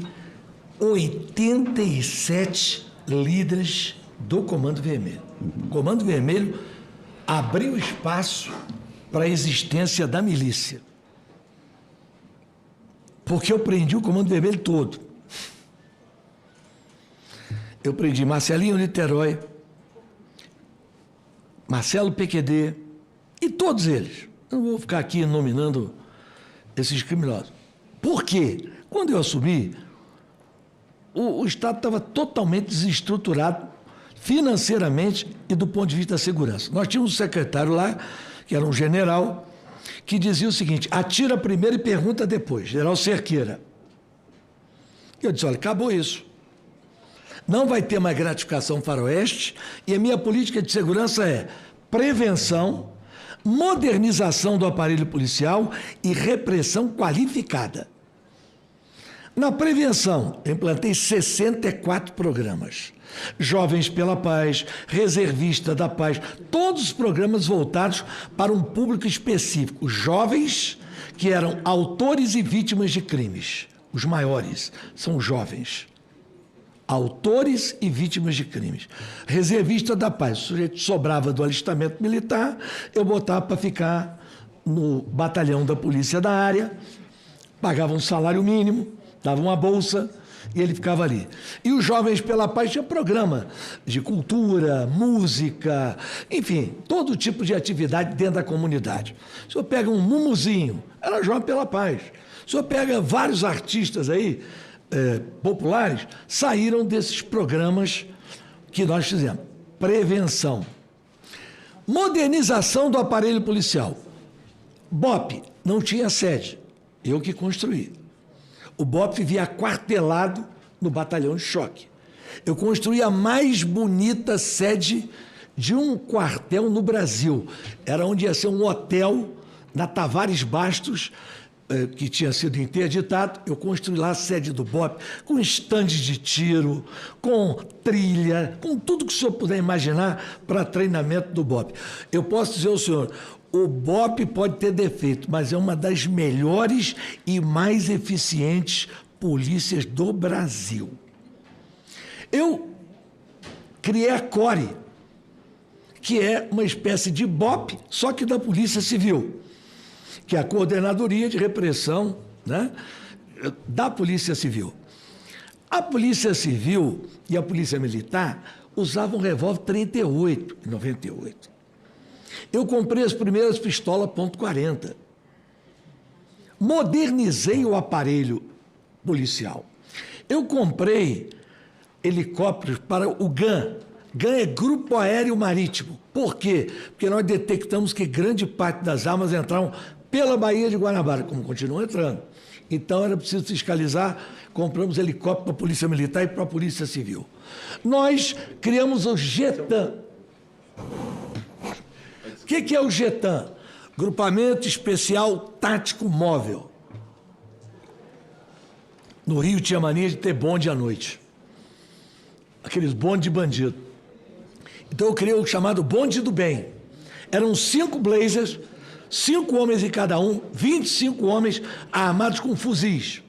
87 líderes do Comando Vermelho. O Comando Vermelho abriu espaço para a existência da milícia. Porque eu prendi o Comando Vermelho todo. Eu prendi Marcelinho Niterói, Marcelo PQD e todos eles. Eu não vou ficar aqui nominando esses criminosos. Por quê? Quando eu assumi, o Estado estava totalmente desestruturado financeiramente e do ponto de vista da segurança. Nós tínhamos um secretário lá, que era um general, que dizia o seguinte: atira primeiro e pergunta depois, General Cerqueira. Eu disse: olha, acabou isso. Não vai ter mais gratificação faroeste e a minha política de segurança é prevenção, modernização do aparelho policial e repressão qualificada. Na prevenção, eu implantei 64 programas. Jovens pela Paz, Reservista da Paz, todos os programas voltados para um público específico. Jovens que eram autores e vítimas de crimes. Os maiores são jovens. Autores e vítimas de crimes. Reservista da Paz. O sujeito sobrava do alistamento militar, eu botava para ficar no batalhão da polícia da área, pagava um salário mínimo, dava uma bolsa e ele ficava ali. E os Jovens pela Paz tinha programa de cultura, música, enfim, todo tipo de atividade dentro da comunidade. O senhor pega um Mumuzinho, era Jovem pela Paz. O senhor pega vários artistas aí, populares, saíram desses programas que nós fizemos. Prevenção. Modernização do aparelho policial. BOP não tinha sede, eu que construí. O BOP vivia aquartelado no batalhão de choque. Eu construí a mais bonita sede de um quartel no Brasil. Era onde ia ser um hotel na Tavares Bastos, que tinha sido interditado. Eu construí lá a sede do BOPE, com estandes de tiro, com trilha, com tudo que o senhor puder imaginar para treinamento do BOPE. Eu posso dizer ao senhor, o BOPE pode ter defeito, mas é uma das melhores e mais eficientes polícias do Brasil. Eu criei a CORE, que é uma espécie de BOPE, só que da Polícia Civil, que é a Coordenadoria de Repressão, né, da Polícia Civil. A Polícia Civil e a Polícia Militar usavam revólver 38 em 98. Eu comprei as primeiras pistolas .40. Modernizei o aparelho policial. Eu comprei helicópteros para o GAM. GAM é Grupo Aéreo Marítimo. Por quê? Porque nós detectamos que grande parte das armas entravam pela Baía de Guanabara, como continuam entrando. Então era preciso fiscalizar, compramos helicóptero para a Polícia Militar e para a Polícia Civil. Nós criamos o GETAM. O que é o GETAM? Grupamento Especial Tático Móvel. No Rio tinha mania de ter bonde à noite. Aqueles bondes de bandido. Então eu criei o chamado Bonde do Bem. Eram 5 blazers, 5 homens em cada um, 25 homens armados com fuzis.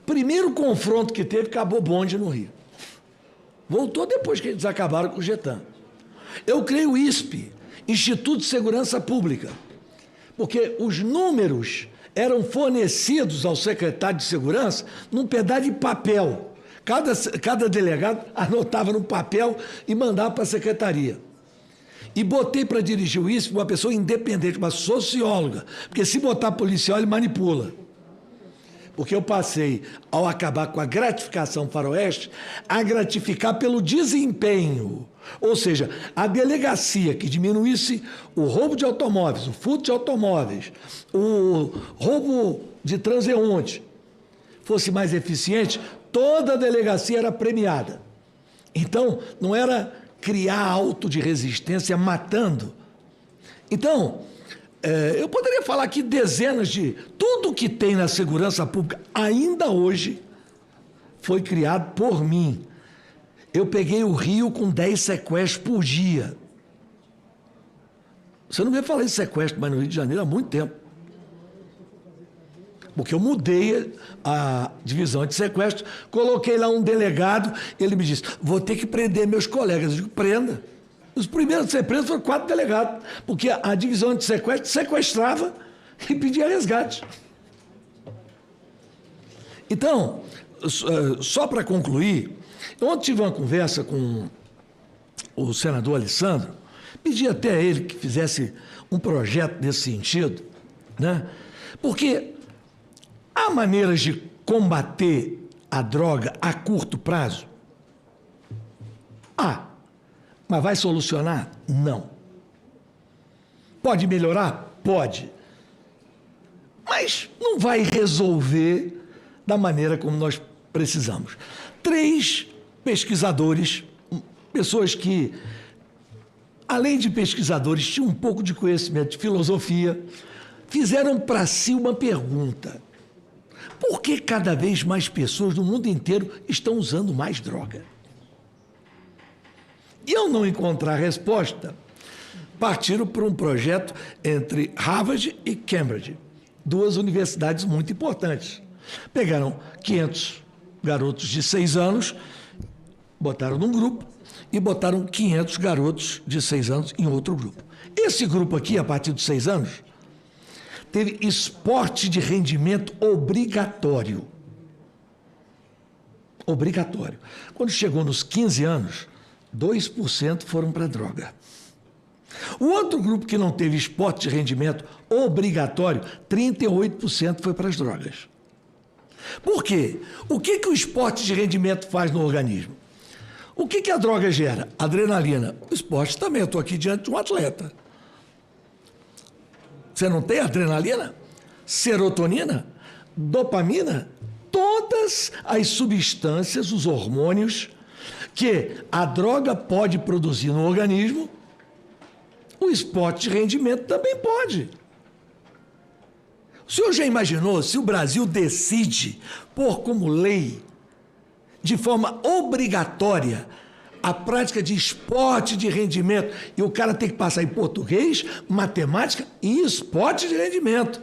Primeiro confronto que teve, acabou bonde no Rio. Voltou depois que eles acabaram com o GETAM. Eu criei o ISP, Instituto de Segurança Pública, porque os números eram fornecidos ao secretário de Segurança num pedaço de papel. Cada delegado anotava no papel e mandava para a secretaria. E botei para dirigir o ISP uma pessoa independente, uma socióloga, porque se botar policial, ele manipula. Porque eu passei, ao acabar com a gratificação faroeste, a gratificar pelo desempenho. Ou seja, a delegacia que diminuísse o roubo de automóveis, o furto de automóveis, o roubo de transeunte, fosse mais eficiente, toda a delegacia era premiada. Então, não era criar auto de resistência matando. Então, eu poderia falar aqui dezenas de... Tudo que tem na segurança pública, ainda hoje, foi criado por mim. Eu peguei o Rio com 10 sequestros por dia. Você não vê falar de sequestro mais no Rio de Janeiro há muito tempo. Porque eu mudei a divisão de sequestro, coloquei lá um delegado, ele me disse, vou ter que prender meus colegas. Eu digo, prenda. Os primeiros a ser presos foram 4 delegados, porque a divisão de sequestro sequestrava e pedia resgate. Então, só para concluir, ontem tive uma conversa com o senador Alessandro, pedi até a ele que fizesse um projeto nesse sentido, né? Porque há maneiras de combater a droga a curto prazo? Mas vai solucionar? Não. Pode melhorar? Pode. Mas não vai resolver da maneira como nós precisamos. 3 pesquisadores, pessoas que, além de pesquisadores, tinham um pouco de conhecimento de filosofia, fizeram para si uma pergunta. Por que cada vez mais pessoas no mundo inteiro estão usando mais droga? E ao não encontrar resposta, partiram para um projeto entre Harvard e Cambridge, 2 universidades muito importantes. Pegaram 500 garotos de 6 anos, botaram num grupo e botaram 500 garotos de 6 anos em outro grupo. Esse grupo aqui, a partir dos 6 anos, teve esporte de rendimento obrigatório. Obrigatório. Quando chegou nos 15 anos, 2% foram para a droga. O outro grupo que não teve esporte de rendimento obrigatório, 38% foi para as drogas. Por quê? O que o esporte de rendimento faz no organismo? O que a droga gera? Adrenalina. O esporte também. Eu estou aqui diante de um atleta. Você não tem adrenalina? Serotonina? Dopamina? Todas as substâncias, os hormônios que a droga pode produzir no organismo, o esporte de rendimento também pode. O senhor já imaginou se o Brasil decide pôr como lei, de forma obrigatória, a prática de esporte de rendimento, e o cara tem que passar em português, matemática e esporte de rendimento?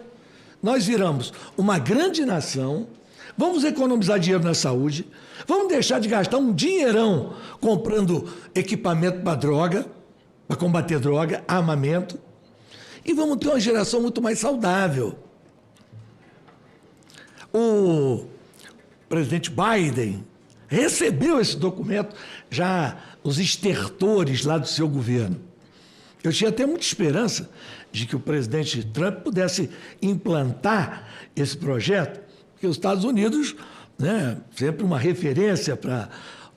Nós viramos uma grande nação, vamos economizar dinheiro na saúde, vamos deixar de gastar um dinheirão comprando equipamento para droga, para combater droga, armamento, e vamos ter uma geração muito mais saudável. O presidente Biden recebeu esse documento, já os estertores lá do seu governo. Eu tinha até muita esperança de que o presidente Trump pudesse implantar esse projeto, porque os Estados Unidos, né, sempre uma referência para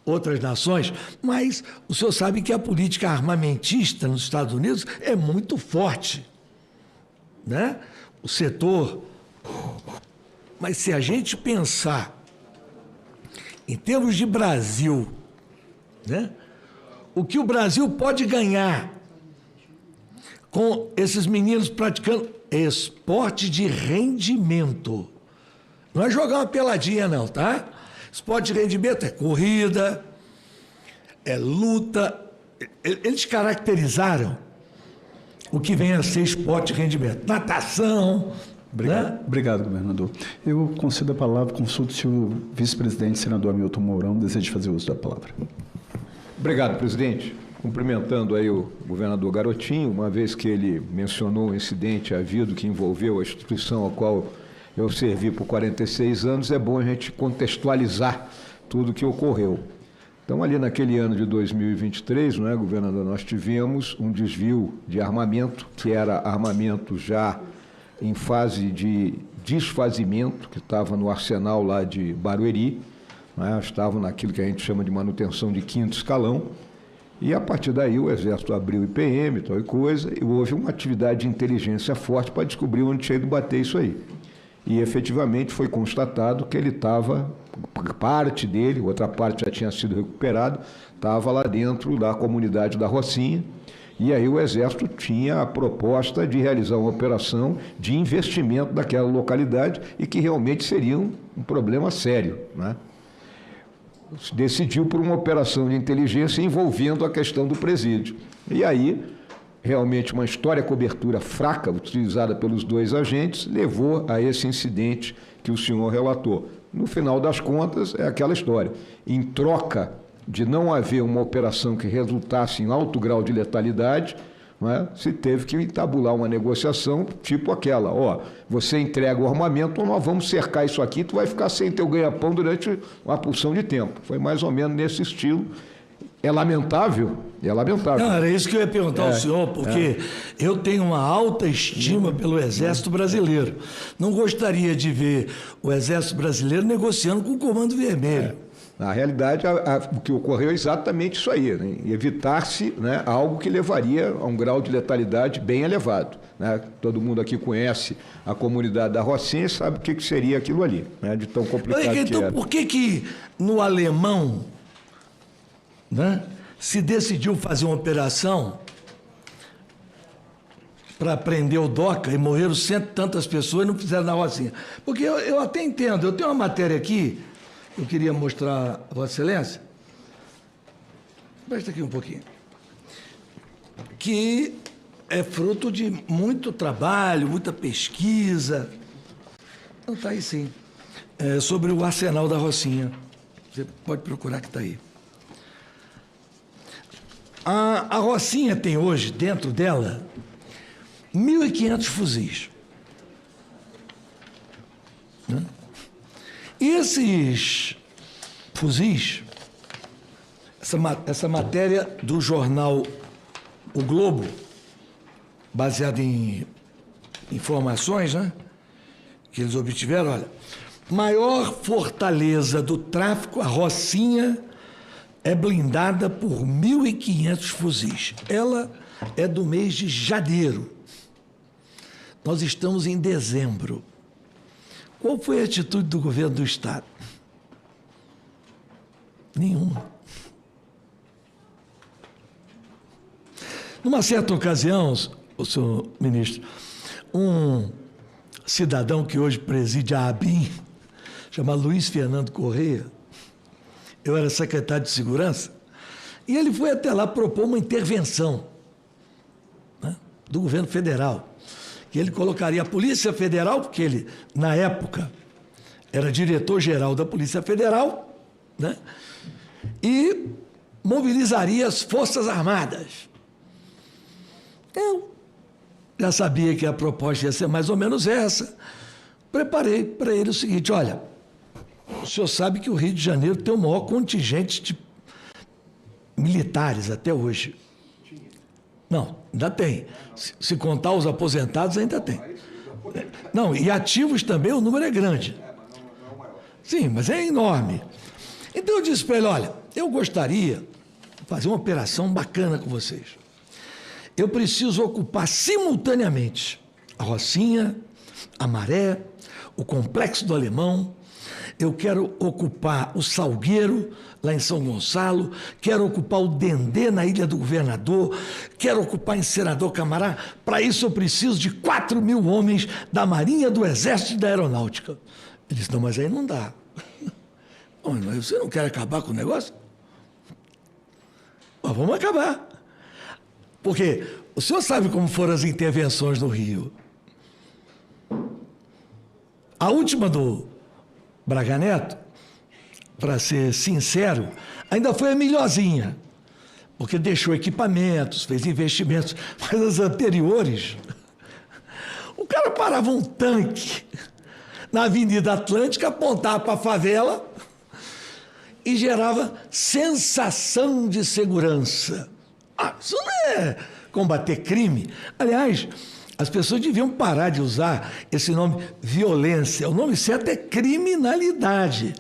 outras nações, mas o senhor sabe que a política armamentista nos Estados Unidos é muito forte, né? O setor... Mas se a gente pensar em termos de Brasil, né, o que o Brasil pode ganhar com esses meninos praticando esporte de rendimento. Não é jogar uma peladinha, não, tá? Esporte de rendimento é corrida, é luta. Eles caracterizaram o que vem a ser esporte de rendimento. Natação. Obrigado, né? Obrigado, governador. Eu concedo a palavra, consulto se o vice-presidente, senador Hamilton Mourão, deseja fazer uso da palavra. Obrigado, presidente. Cumprimentando aí o governador Garotinho, uma vez que ele mencionou o incidente havido que envolveu a instituição a qual eu servi por 46 anos, é bom a gente contextualizar tudo o que ocorreu. Então, ali naquele ano de 2023, não é, governador, nós tivemos um desvio de armamento, que era armamento já em fase de desfazimento, que estava no arsenal lá de Barueri, né, estavam naquilo que a gente chama de manutenção de 5º escalão, e a partir daí o Exército abriu IPM, tal e coisa, e houve uma atividade de inteligência forte para descobrir onde tinha ido bater isso aí. E efetivamente foi constatado que ele estava, parte dele, outra parte já tinha sido recuperado, estava lá dentro da comunidade da Rocinha, e aí o Exército tinha a proposta de realizar uma operação de investimento daquela localidade e que realmente seria um problema sério, né? Decidiu por uma operação de inteligência envolvendo a questão do presídio. E aí, realmente, uma história-cobertura fraca, utilizada pelos dois agentes, levou a esse incidente que o senhor relatou. No final das contas, é aquela história. Em troca de não haver uma operação que resultasse em alto grau de letalidade, não é, se teve que entabular uma negociação tipo aquela, ó, você entrega o armamento ou nós vamos cercar isso aqui, tu vai ficar sem teu ganha-pão durante uma porção de tempo. Foi mais ou menos nesse estilo. É lamentável? É lamentável. Não, era isso que eu ia perguntar ao senhor, porque eu tenho uma alta estima pelo Exército Brasileiro. Não gostaria de ver o Exército Brasileiro negociando com o Comando Vermelho. Na realidade, o que ocorreu é exatamente isso aí, né? Evitar-se, né, algo que levaria a um grau de letalidade bem elevado, né? Todo mundo aqui conhece a comunidade da Rocinha e sabe o que seria aquilo ali, né, de tão complicado que era. Então, por que no Alemão, né, se decidiu fazer uma operação para prender o DOCA e morreram 100 e tantas pessoas e não fizeram na Rocinha? Porque eu até entendo, eu tenho uma matéria aqui, eu queria mostrar a Vossa Excelência, presta aqui um pouquinho, que é fruto de muito trabalho, muita pesquisa, não está aí sim, sobre o arsenal da Rocinha, você pode procurar que está aí. A Rocinha tem hoje, dentro dela, 1.500 fuzis. Né? E esses fuzis, essa matéria do jornal O Globo, baseada em informações, né, que eles obtiveram, olha, maior fortaleza do tráfico, a Rocinha é blindada por 1.500 fuzis. Ela é do mês de janeiro. Nós estamos em dezembro. Qual foi a atitude do governo do Estado? Nenhuma. Numa certa ocasião, o senhor ministro, um cidadão que hoje preside a ABIN, chamado Luiz Fernando Correia, eu era secretário de Segurança, e ele foi até lá propor uma intervenção, né, do governo federal, que ele colocaria a Polícia Federal, porque ele, na época, era diretor-geral da Polícia Federal, né, e mobilizaria as Forças Armadas. Eu já sabia que a proposta ia ser mais ou menos essa. Preparei para ele o seguinte: olha, o senhor sabe que o Rio de Janeiro tem o maior contingente de militares até hoje. Não, ainda tem. Se contar os aposentados, ainda tem. Não, e ativos também o número é grande. Sim, mas é enorme. Então eu disse para ele: olha, eu gostaria de fazer uma operação bacana com vocês. Eu preciso ocupar simultaneamente a Rocinha, a Maré, o Complexo do Alemão. Eu quero ocupar o Salgueiro, lá em São Gonçalo. Quero ocupar o Dendê, na Ilha do Governador. Quero ocupar em Senador Camará. Para isso eu preciso de 4.000 homens da Marinha, do Exército e da Aeronáutica. Ele disse: não, mas aí não dá. Mas você não quer acabar com o negócio? Mas vamos acabar. Porque o senhor sabe como foram as intervenções no Rio. A última do Braga Neto, para ser sincero, ainda foi a melhorzinha, porque deixou equipamentos, fez investimentos, mas as anteriores, o cara parava um tanque na Avenida Atlântica, apontava para a favela e gerava sensação de segurança. Isso não é combater crime. Aliás, as pessoas deviam parar de usar esse nome violência. O nome certo é criminalidade.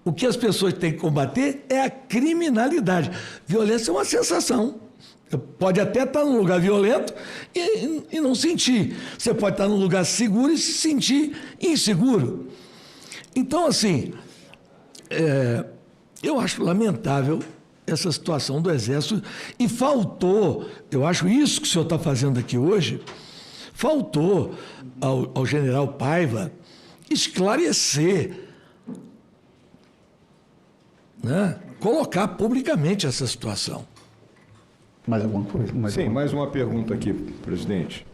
O que as pessoas têm que combater é a criminalidade. Violência é uma sensação. Você pode até estar num lugar violento e não sentir. Você pode estar num lugar seguro e se sentir inseguro. Então, assim, eu acho lamentável essa situação do Exército, e faltou, eu acho isso que o senhor está fazendo aqui hoje, faltou ao general Paiva esclarecer, né, colocar publicamente essa situação. Mais alguma coisa? Mais uma pergunta aqui, presidente.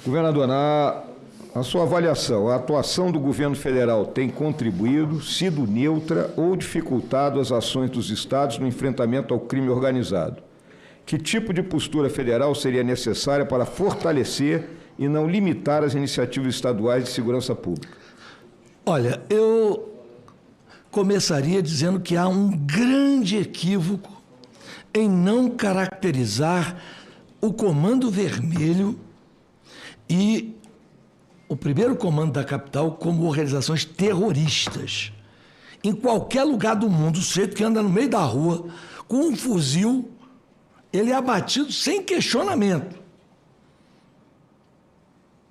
Governador, a sua avaliação, a atuação do governo federal tem contribuído, sido neutra ou dificultado as ações dos estados no enfrentamento ao crime organizado? Que tipo de postura federal seria necessária para fortalecer e não limitar as iniciativas estaduais de segurança pública? Olha, eu começaria dizendo que há um grande equívoco em não caracterizar o Comando Vermelho e o primeiro comando da capital como organizações terroristas. Em qualquer lugar do mundo, o sujeito que anda no meio da rua com um fuzil, ele é abatido sem questionamento.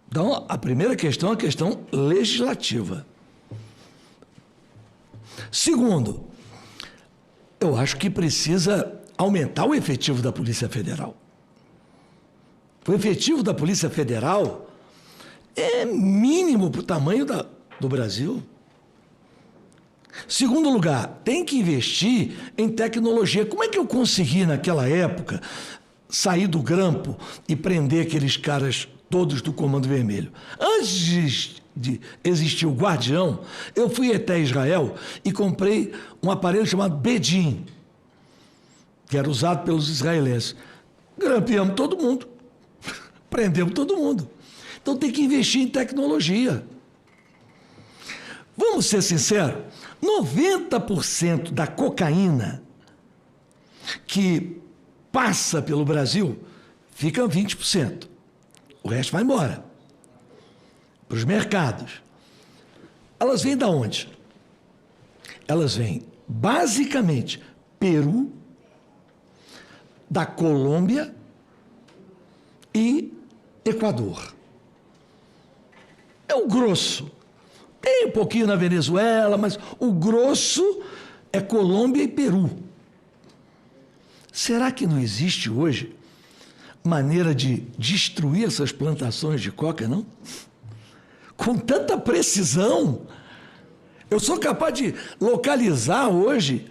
Então, a primeira questão é a questão legislativa. Segundo, eu acho que precisa aumentar o efetivo da Polícia Federal. O efetivo da Polícia Federal é mínimo para o tamanho do Brasil. Segundo lugar, tem que investir em tecnologia. Como é que eu consegui, naquela época, sair do grampo e prender aqueles caras todos do Comando Vermelho? Antes de existir o Guardião, eu fui até Israel e comprei um aparelho chamado Bedim, que era usado pelos israelenses. Grampeamos todo mundo. Prendemos todo mundo. Então tem que investir em tecnologia. Vamos ser sinceros, 90% da cocaína que passa pelo Brasil fica 20%. O resto vai embora para os mercados. Elas vêm de onde? Elas vêm basicamente Peru, da Colômbia e Equador. É o grosso. Tem um pouquinho na Venezuela, mas o grosso é Colômbia e Peru. Será que não existe hoje maneira de destruir essas plantações de coca, não? Com tanta precisão. Eu sou capaz de localizar hoje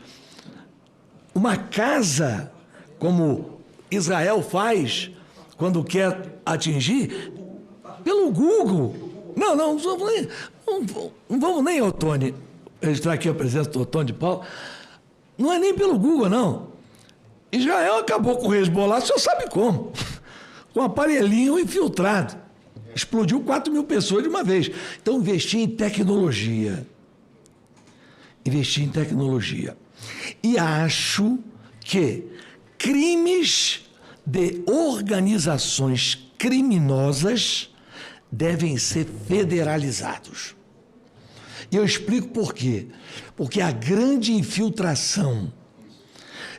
uma casa, como Israel faz quando quer atingir, pelo Google. Não vamos nem, Otônio, registrar aqui a presença do Otônio de Paula. Não é nem pelo Google, não. Israel acabou com o Hezbollah, o senhor sabe como. Com um aparelhinho infiltrado. Explodiu 4 mil pessoas de uma vez. Então, investir em tecnologia. E acho que crimes de organizações criminosas devem ser federalizados. E eu explico por quê. Porque a grande infiltração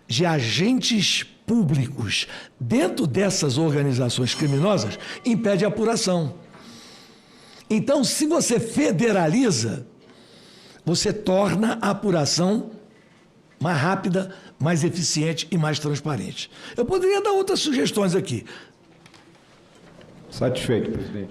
de agentes públicos dentro dessas organizações criminosas impede a apuração. Então, se você federaliza, você torna a apuração mais rápida, mais eficiente e mais transparente. Eu poderia dar outras sugestões aqui. Satisfeito, presidente.